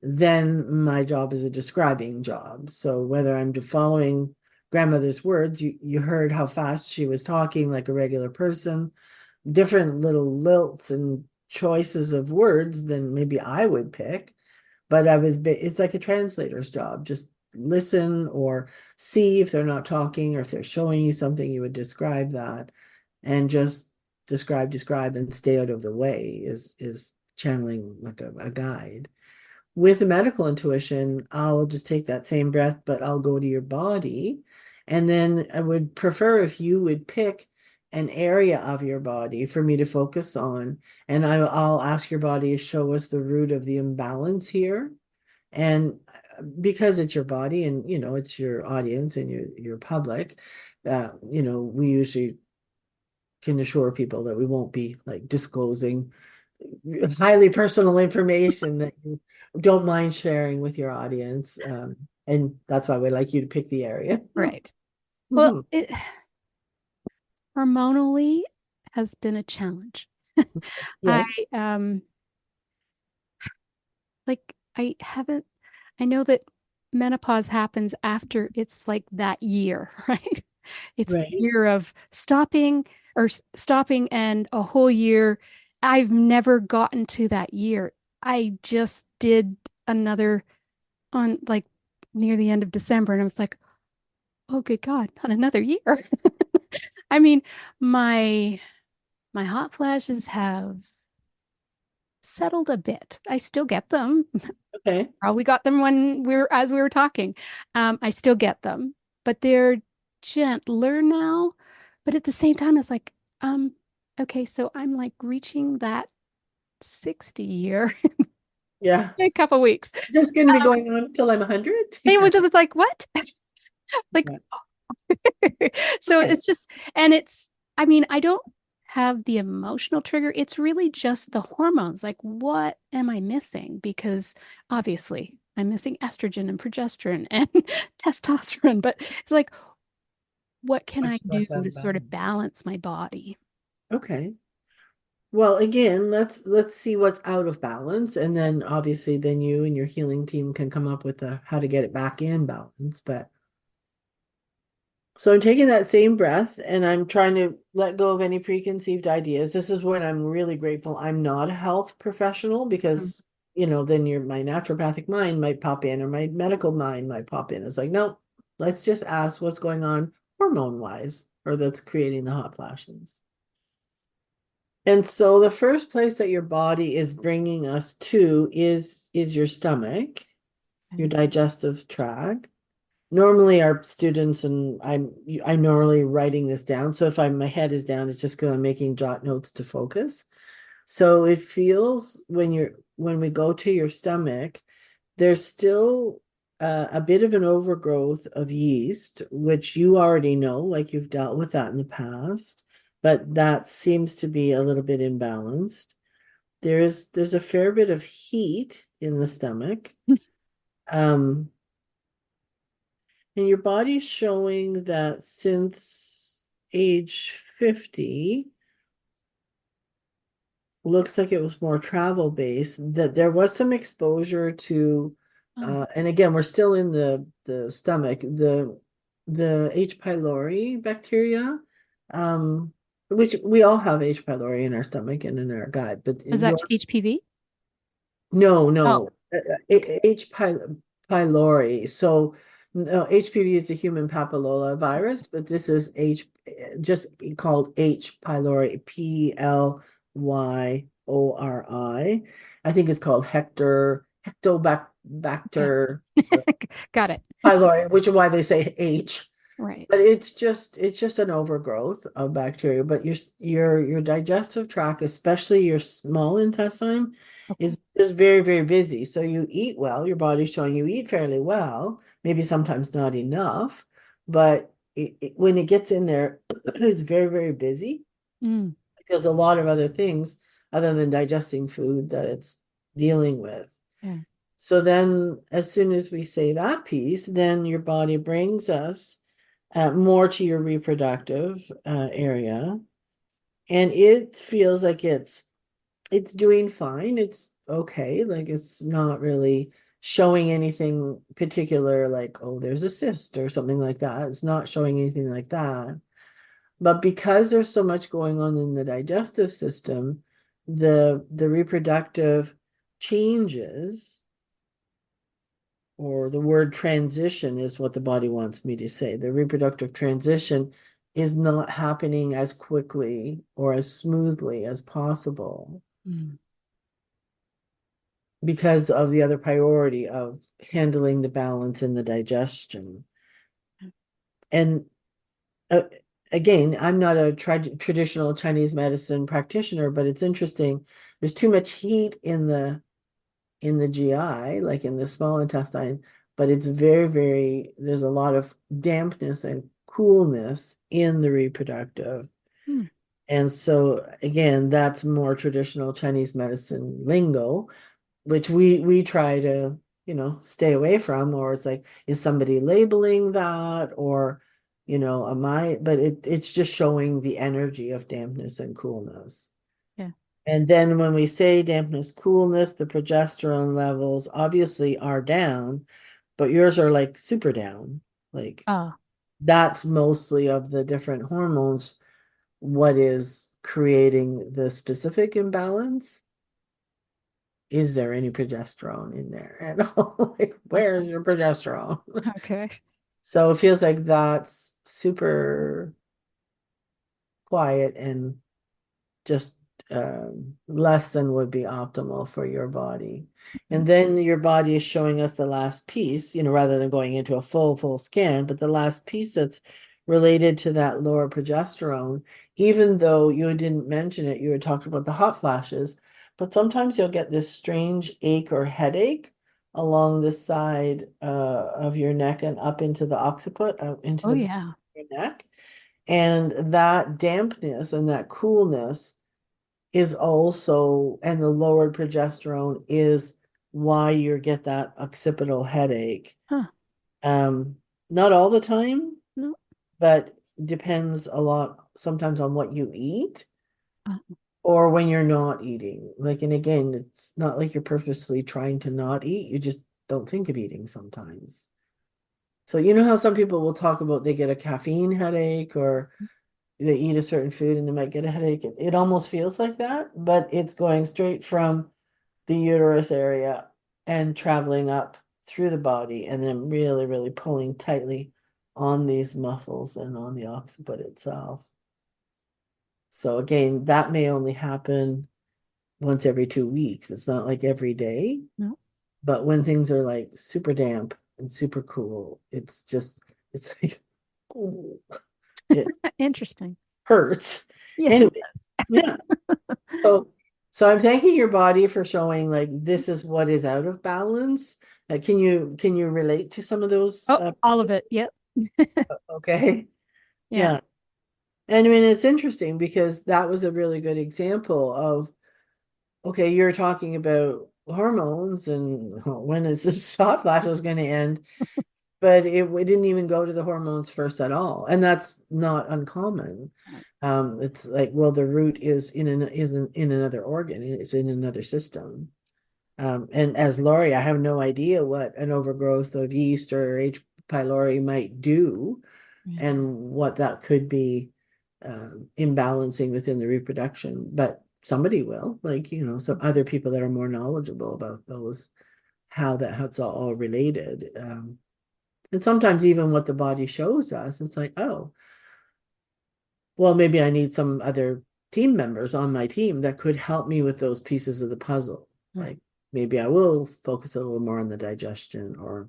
Then my job is a describing job. So whether I'm following grandmother's words, you heard how fast she was talking like a regular person, different little lilts and choices of words than maybe I would pick. But it's like a translator's job. Just listen or see if they're not talking, or if they're showing you something, you would describe that, and just describe and stay out of the way is channeling like a guide. With the medical intuition, I'll just take that same breath, but I'll go to your body. And then I would prefer if you would pick an area of your body for me to focus on. And I'll ask your body to show us the root of the imbalance here. And because it's your body and, it's your audience and your public, we usually can assure people that we won't be like disclosing highly personal information that you don't mind sharing with your audience. And that's why we like you to pick the area. Right. Well, it hormonally has been a challenge. Yes. I know that menopause happens after it's like that year, right? It's the Right. year of stopping and a whole year. I've never gotten to that year. I just did another on like near the end of December, and I was like, oh, good God, not another year. I mean, my hot flashes have settled a bit. I still get them. Okay. Probably got them as we were talking. I still get them, but they're gentler now. But at the same time, it's like, okay, so I'm like reaching that 60 year Yeah. in a couple weeks. This is going to be going on until I'm 100. They was just like, what? Like, so Okay. it's just, and I mean, I don't have the emotional trigger. It's really just the hormones. Like, what am I missing? Because obviously I'm missing estrogen and progesterone and testosterone. But it's like, what can I do What's out to of sort of balance? balance my body? Okay. Well, again, let's see what's out of balance, and then obviously then you and your healing team can come up with how to get it back in balance. But so I'm taking that same breath and I'm trying to let go of any preconceived ideas. This is when I'm really grateful I'm not a health professional Mm. because, then my naturopathic mind might pop in or my medical mind might pop in. It's like, no, let's just ask what's going on hormone wise or that's creating the hot flashes. And so the first place that your body is bringing us to is your stomach, your Okay. digestive tract. Normally our students and I'm normally writing this down. So if my head is down, it's just because I'm making jot notes to focus. So it feels when we go to your stomach, there's still a bit of an overgrowth of yeast, which you already know, like you've dealt with that in the past, but that seems to be a little bit imbalanced. There's a fair bit of heat in the stomach. Um, and your body's showing that since age 50, looks like it was more travel based, that there was some exposure to, Oh, and again, we're still in the stomach, the H. pylori bacteria, which we all have H. pylori in our stomach and in our gut, but is that HPV? no, Oh, no. Pylori. So no, HPV is the human papilloma virus, but this is just called H. pylori, Pylori. I think it's called okay. Hectobacter Got it. pylori, which is why they say H. Right. But it's just an overgrowth of bacteria. But your digestive tract, especially your small intestine, Okay. is very, very busy. So you eat well, your body's showing you eat fairly well, maybe sometimes not enough, but when it gets in there, it's very, very busy. Mm, There's a lot of other things other than digesting food that it's dealing with. yeah. So then, as soon as we say that piece, then your body brings us more to your reproductive area, and it feels like it's doing fine. It's okay. Like it's not really showing anything particular, like, oh, there's a cyst or something like that. It's not showing anything like that. But because there's so much going on in the digestive system, the reproductive changes, or the word transition is what the body wants me to say. The reproductive transition is not happening as quickly or as smoothly as possible Mm. because of the other priority of handling the balance in the digestion. And uh, again, I'm not a traditional Chinese medicine practitioner, but it's interesting. There's too much heat in the GI, like in the small intestine, but it's very, very, there's a lot of dampness and coolness in the reproductive. Mm. And so again, that's more traditional Chinese medicine lingo, which we try to, stay away from, or it's like, is somebody labeling that, or, am I, but it's just showing the energy of dampness and coolness. Yeah. And then when we say dampness, coolness, the progesterone levels obviously are down, but yours are like super down. Like Oh, that's mostly of the different hormones. What is creating the specific imbalance? Is there any progesterone in there at all? Like, where's your progesterone? okay. So it feels like that's super quiet and just less than would be optimal for your body. And then your body is showing us the last piece, rather than going into a full scan, but the last piece that's related to that lower progesterone, even though you didn't mention it, you had talked about the hot flashes, but sometimes you'll get this strange ache or headache along the side of your neck and up into the occiput, into Oh, the yeah. your neck. And that dampness and that coolness is also, and the lowered progesterone is why you get that occipital headache. Huh. Not all the time, No. but depends a lot sometimes on what you eat Uh, or when you're not eating. Like, and again, it's not like you're purposely trying to not eat, you just don't think of eating sometimes. So you know how some people will talk about they get a caffeine headache or they eat a certain food and they might get a headache. It almost feels like that, but it's going straight from the uterus area and traveling up through the body and then really, really pulling tightly on these muscles and on the occiput itself. So again, that may only happen once every 2 weeks. It's not like every day, no. but when things are like super damp and super cool, it's like, ooh, it Interesting. hurts. Yes, it Anyway, yeah. So, so I'm thanking your body for showing like this is what is out of balance. Can you relate to some of those? Oh, all of it. Yep. Okay. Yeah. Yeah. And I mean, it's interesting because that was a really good example of, okay, you're talking about hormones and when is this hot flash is going to end, but it didn't even go to the hormones first at all. And that's not uncommon. Right. It's like, well, the root isn't in another organ, it's in another system. And as Laurie, I have no idea what an overgrowth of yeast or H. pylori might do and what that could be imbalancing within the reproduction. But somebody will, like, some other people that are more knowledgeable about those, how that's all related. And sometimes even what the body shows us, it's like, oh, well, maybe I need some other team members on my team that could help me with those pieces of the puzzle. Right. Like maybe I will focus a little more on the digestion or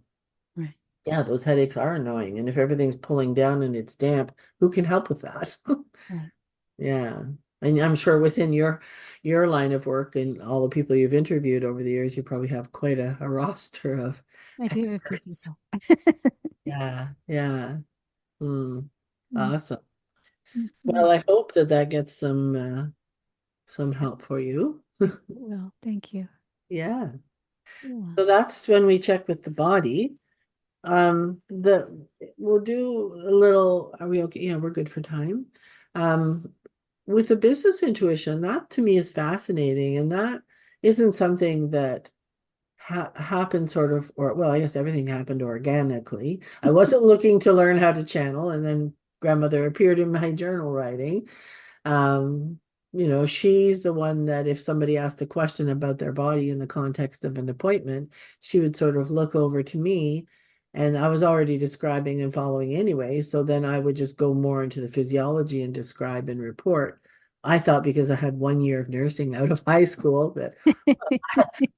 Right. yeah, those headaches are annoying. And if everything's pulling down and it's damp, who can help with that? Right. Yeah. And I'm sure within your line of work and all the people you've interviewed over the years, you probably have quite a roster of I do have a few experts. people. Yeah, yeah. Mm. Awesome. Mhm. Well, I hope that gets some help for you. Well, thank you. Yeah. Yeah. So that's when we check with the body. The we'll do a little, are we okay? Yeah, we're good for time. Um, with the business intuition, that to me is fascinating, and that isn't something that happened sort of, or well, I guess everything happened organically. I wasn't looking to learn how to channel, and then grandmother appeared in my journal writing. Um, she's the one that if somebody asked a question about their body in the context of an appointment, she would sort of look over to me, and I was already describing and following anyway. So then I would just go more into the physiology and describe and report. I thought because I had 1 year of nursing out of high school that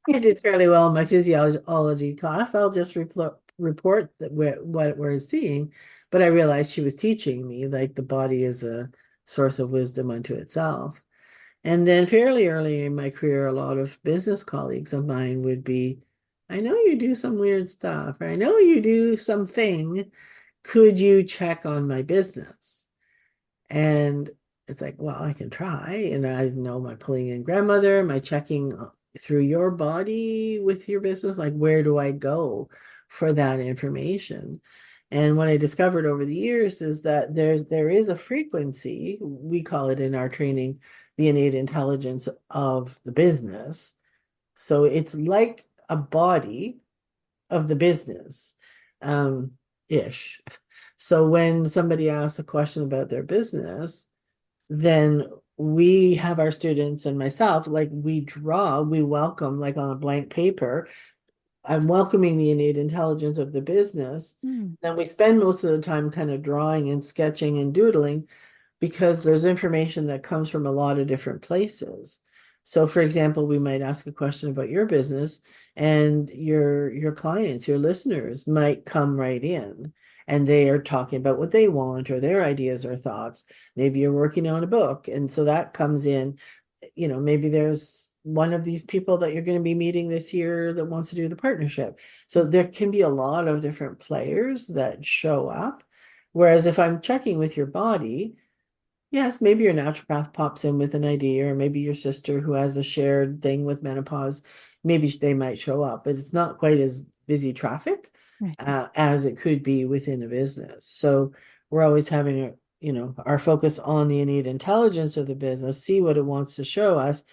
I did fairly well in my physiology class. I'll just report that what we're seeing. But I realized she was teaching me like the body is a source of wisdom unto itself. And then fairly early in my career, a lot of business colleagues of mine would be, I know you do some weird stuff, or I know you do something. Could you check on my business? And it's like, well, I can try. And I know my pulling in grandmother, my checking through your body with your business, like where do I go for that information? And what I discovered over the years is that there is a frequency, we call it in our training, the innate intelligence of the business. So it's like a body of the business, ish. So when somebody asks a question about their business, then we have our students and myself, like we welcome like on a blank paper. I'm welcoming the innate intelligence of the business. Mm. Then we spend most of the time kind of drawing and sketching and doodling because there's information that comes from a lot of different places. So for example, we might ask a question about your business and your clients, your listeners might come right in and they are talking about what they want or their ideas or thoughts. Maybe you're working on a book. And so that comes in, maybe there's one of these people that you're going to be meeting this year that wants to do the partnership. So there can be a lot of different players that show up. Whereas if I'm checking with your body, yes, maybe your naturopath pops in with an idea, or maybe your sister who has a shared thing with menopause maybe they might show up, but it's not quite as busy traffic Right. as it could be within a business. So we're always having our focus on the innate intelligence of the business, see what it wants to show us,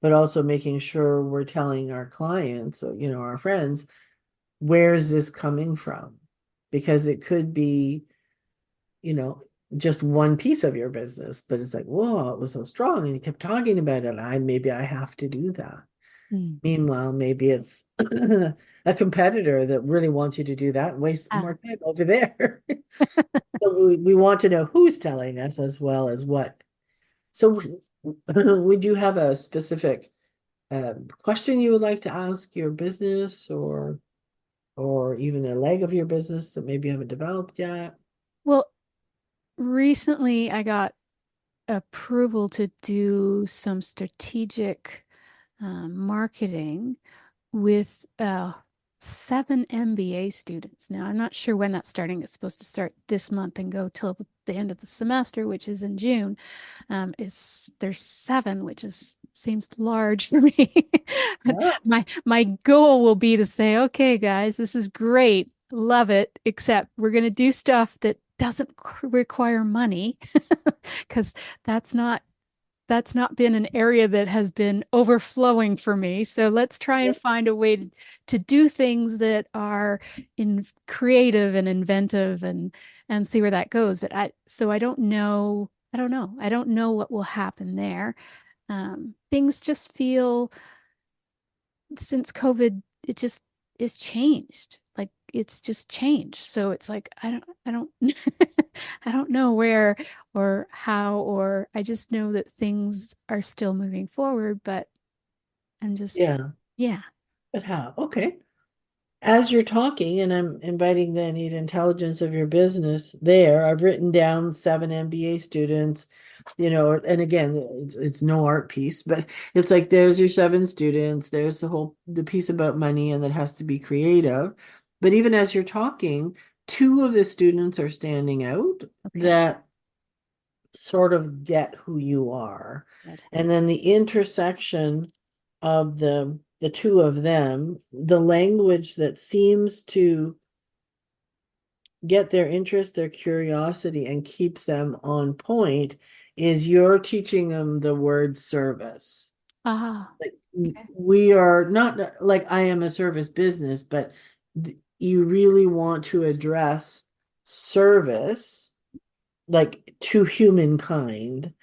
but also making sure we're telling our clients, our friends, where's this coming from? Because it could be, you know, just one piece of your business, but it's like, whoa, it was so strong, and you kept talking about it. Maybe I have to do that. Mm. Meanwhile, maybe it's a competitor that really wants you to do that and waste Ah, more time over there. So we want to know who's telling us as well as what. So would you have a specific question you would like to ask your business, or even a leg of your business that maybe you haven't developed yet? well, recently I got approval to do some strategic marketing with 7 MBA students. Now, I'm not sure when that's starting. It's supposed to start this month and go till the end of the semester, which is in June. There's 7, which is seems large for me. Yeah. My goal will be to say, okay, guys, this is great, love it, except we're going to do stuff that doesn't require money because that's not that's not been an area that has been overflowing for me. So let's try and find a way to do things that are in creative and inventive and see where that goes. But I don't know. I don't know. I don't know what will happen there. Things just feel since COVID, it just is changed. Like it's just changed. So it's like I don't I don't know where or how, or I just know that things are still moving forward, but I'm just Yeah, yeah. but how? Okay. As you're talking, and I'm inviting the innate intelligence of your business there, I've written down 7 MBA students, and again, it's no art piece, but it's like there's your 7 students, there's the piece about money, and that has to be creative. But even as you're talking, 2 of the students are standing out Okay. that sort of get who you are. Good. And then the intersection of the 2 of them, the language that seems to get their interest, their curiosity, and keeps them on point is you're teaching them the word service. Ah, Like okay. we are not like I am a service business, but you really want to address service like to humankind.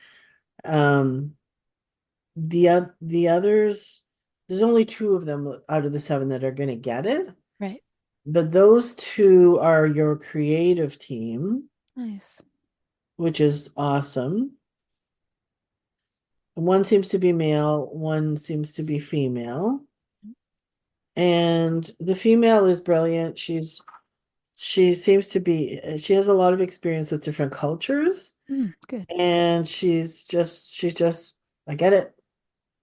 Um, the others, there's only 2 of them out of the 7 that are going to get it, Right. but those 2 are your creative team, Nice. which is awesome. One seems to be male, one seems to be female, and the female is brilliant. She seems to be, she has a lot of experience with different cultures, Good. and she's just, I get it,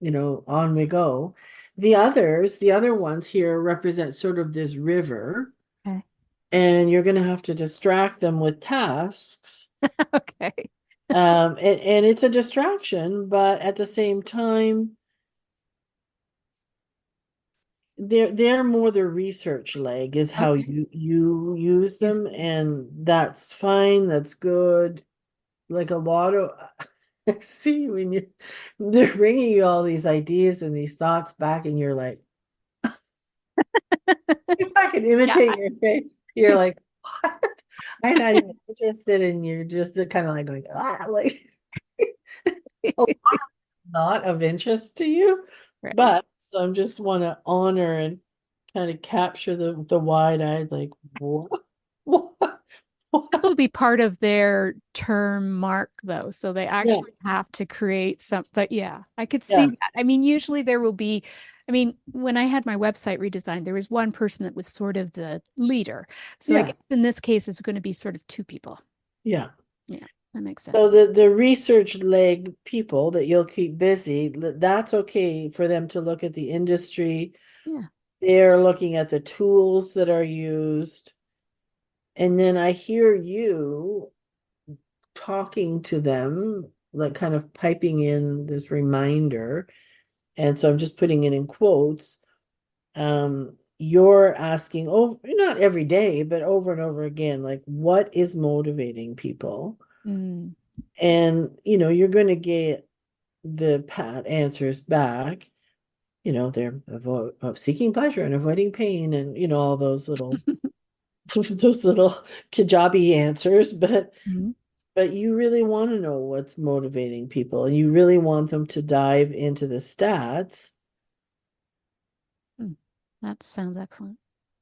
on we go. The other ones here represent sort of this river, Okay. and you're going to have to distract them with tasks. Okay. And it's a distraction, but at the same time, they're more the research leg is how Okay. you use Yes. them, and that's fine, that's good. Like a lot of I see when they're bringing you all these ideas and these thoughts back, and you're like, if I can Yeah. imitate your face, you're like, what? I'm not even interested, and you're just kind of like going, like a lot not of interest to you. Right. But so I'm just want to honor and kind of capture the wide-eyed, like, what? What? That will What? be part of their term mark, though. So they Yeah, actually have to create something. But yeah, I could see yeah, that. I mean, usually there will be, I mean, when I had my website redesigned, there was one person that was sort of the leader. So I yeah, guess in this case, it's going to be sort of 2 people. yeah. Yeah, that makes So sense. the research leg people that you'll keep busy, that's okay for them to look at the industry. Yeah. They're looking at the tools that are used. And then I hear you talking to them, like kind of piping in this reminder. And so I'm just putting it in quotes. you're asking, oh, not every day, but over and over again, like, what is motivating people? Mm. And, you're going to get the pat answers back. They're of seeking pleasure and avoiding pain, and, all those little those little Kajabi answers, Mhm. but you really want to know what's motivating people, and you really want them to dive into the stats. Mm. That sounds excellent.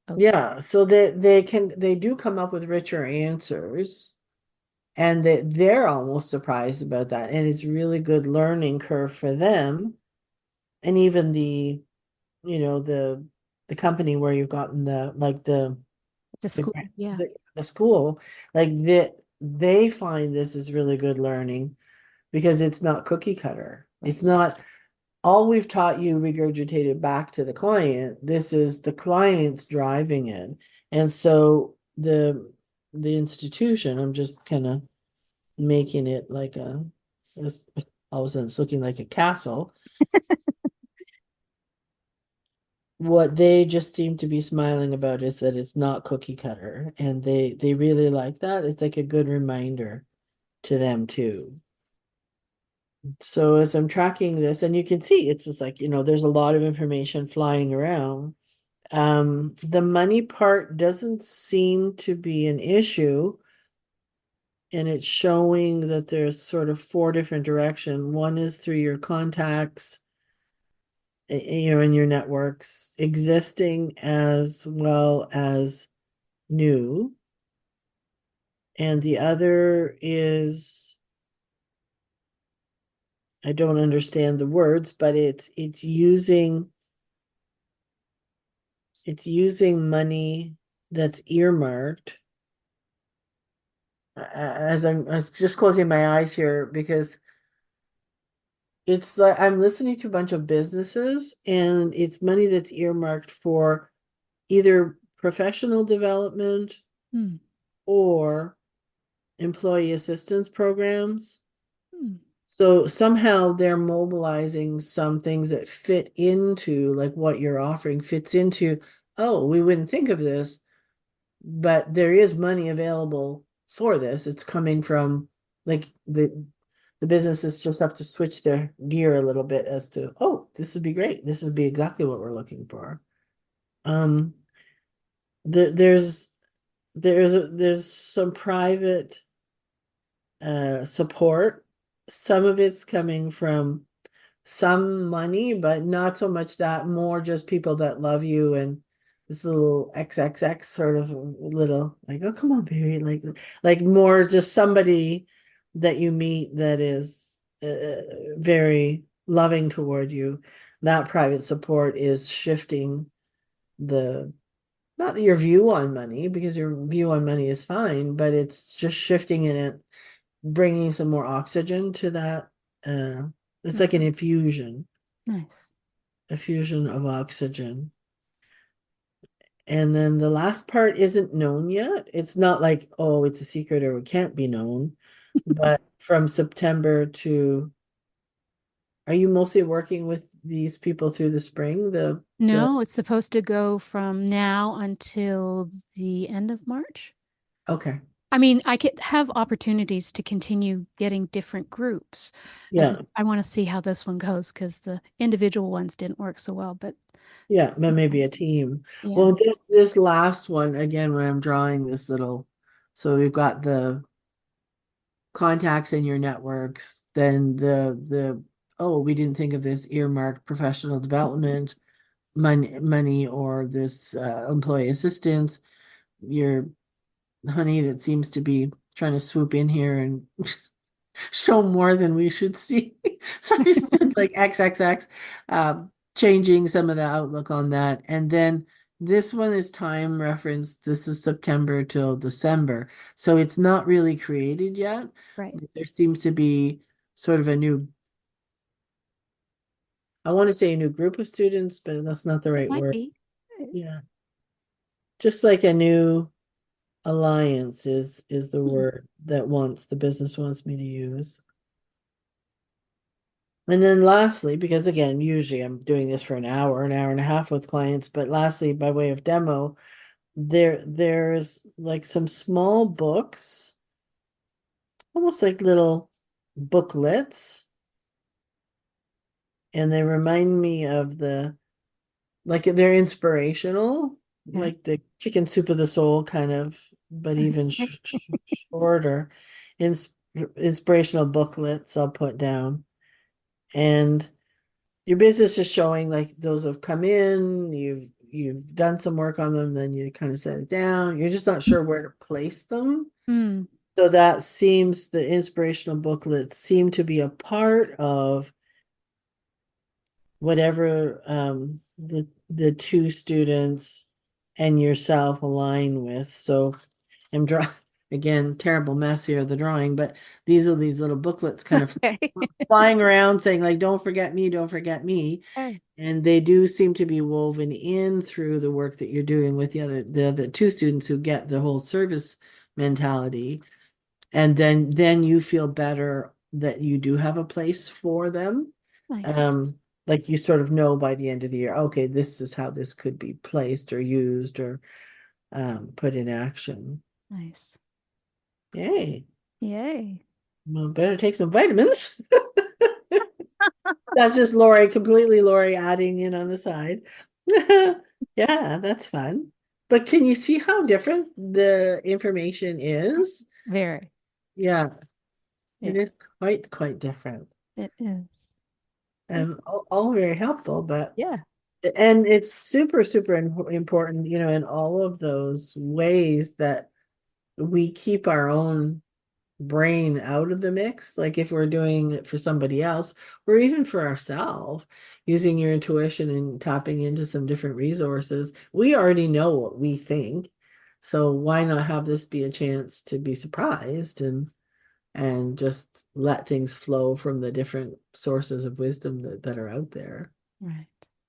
Oh, Yeah, so they do come up with richer answers, and they're almost surprised about that, and it's really good learning curve for them. And even the company where you've gotten the like it's a the school. Yeah. the school, like they find this is really good learning because it's not cookie cutter. It's not all we've taught you regurgitated back to the client. This is the client's driving it. And so the institution, I'm just kind of making it like all of a sudden it's looking like a castle. What they just seem to be smiling about is that it's not cookie cutter, and they really like that. It's like a good reminder to them too. So as I'm tracking this, and you can see it's just like, there's a lot of information flying around. The money part doesn't seem to be an issue, and it's showing that there's sort of four different directions. One is through your contacts, in your networks, existing as well as new. And the other is, I don't understand the words, but it's using money that's earmarked. As I was just closing my eyes here, because it's like I'm listening to a bunch of businesses, and it's money that's earmarked for either professional development Mm. or employee assistance programs. Mm. So somehow they're mobilizing some things that fit into, like, what you're offering fits into, oh, we wouldn't think of this, but there is money available for this. It's coming from, like, the businesses just have to switch their gear a little bit as to, oh, this would be great. This would be exactly what we're looking for. Um, there's there's some private support. Some of it's coming from some money, but not so much that, more just people that love you, and this little XXX sort of little, like, oh, come on, baby, like more just somebody that you meet that is very loving toward you. That private support is shifting the not your view on money, because your view on money is fine, but it's just shifting in it, bringing some more oxygen to that. It's like an infusion, Nice. a fusion of oxygen. And then the last part isn't known yet. It's not like, oh, it's a secret or it can't be known. But from September to, are you mostly working with these people through the spring? The No, it's supposed to go from now until the end of March. Okay. I mean, I could have opportunities to continue getting different groups. Yeah. I want to see how this one goes because the individual ones didn't work so well, but Yeah, but maybe a team. yeah. Well, this last one, again, when I'm drawing this little, so we've got the contacts in your networks, then the oh, we didn't think of this earmarked professional development money, or this employee assistance, your honey that seems to be trying to swoop in here and show more than we should see. So I said like XXX, changing some of the outlook on that. And then this one is time referenced. This is September till December. So it's not really created yet. Right. There seems to be sort of a new, I want to say a new group of students, but that's not the right Might word. be. Yeah. Just like a new alliance is the Hmm. word that the business wants me to use. And then lastly, because again, usually I'm doing this for an hour and a half with clients, but lastly, by way of demo, there's like some small books, almost like little booklets, and they remind me of like they're inspirational, Yeah. like the chicken soup of the soul kind of, but even shorter. Ins Inspirational booklets I'll put down. And your business is showing like those have come in, you've done some work on them, then you kind of set it down. You're just not sure where to place them. Mm, So that seems the inspirational booklets seem to be a part of whatever the two students and yourself align with. So I'm drawing again, terrible mess here of the drawing, but these are these little booklets kind of okay. flying around saying like, don't forget me, don't forget me. Okay. And they do seem to be woven in through the work that you're doing with the other two students who get the whole service mentality. And then you feel better that you do have a place for them. Nice. Like you sort of know by the end of the year, okay, this is how this could be placed or used or put in action. Nice. Yay. Yay. Well, better take some vitamins. That's just completely Laurie adding in on the side. Yeah, that's fun. But can you see how different the information is? Very. Yeah, Yeah, it is quite different. it is. And all very helpful, but Yeah. and it's super important, in all of those ways that we keep our own brain out of the mix. Like if we're doing it for somebody else, or even for ourselves, using your intuition and tapping into some different resources, we already know what we think. So why not have this be a chance to be surprised and just let things flow from the different sources of wisdom that are out there. Right.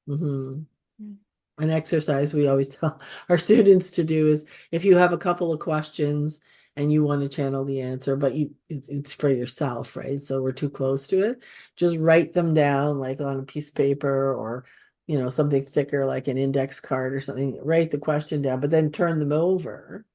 Mm-hmm. Mm. An exercise we always tell our students to do is if you have a couple of questions and you want to channel the answer, but it's for yourself, right? So we're too close to it. Just write them down like on a piece of paper or something thicker like an index card or something. Write the question down, but then turn them over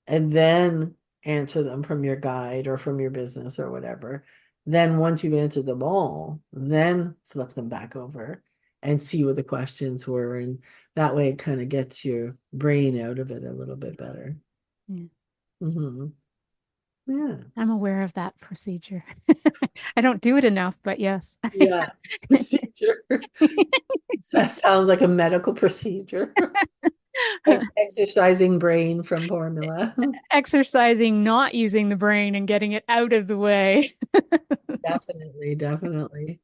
and then answer them from your guide or from your business or whatever. Then once you've answered them all, then flip them back over and see what the questions were. And that way it kind of gets your brain out of it a little bit better. Yeah. Mm-hmm. Yeah. I'm aware of that procedure. I don't do it enough, but yes. Yeah. Procedure. That sounds like a medical procedure. Exercising brain from formula. Exercising, not using the brain and getting it out of the way. Definitely.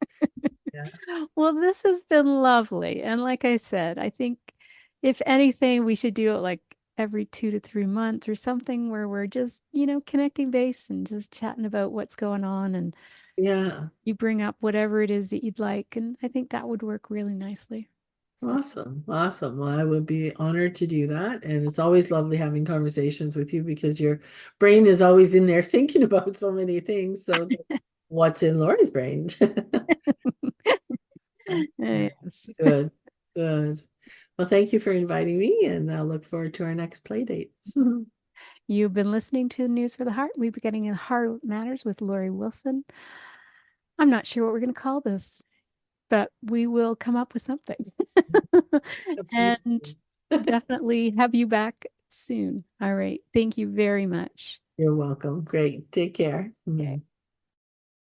Yes. Well, this has been lovely. And like I said, I think if anything, we should do it like every 2 to 3 months or something where we're just, connecting base and just chatting about what's going on. And Yeah. you bring up whatever it is that you'd like. And I think that would work really nicely. So, Awesome. Awesome. Well, I would be honored to do that. And it's always lovely having conversations with you because your brain is always in there thinking about so many things. So it's like, what's in Laurie's brain? yes. Good. Good. Well, thank you for inviting me, and I'll look forward to our next play date. You've been listening to News for the Heart. We'll be getting in Heart Matters with Laurie Wilson. I'm not sure what we're going to call this, but we will come up with something. And definitely have you back soon. All right. Thank you very much. You're welcome. Great. Take care. Okay.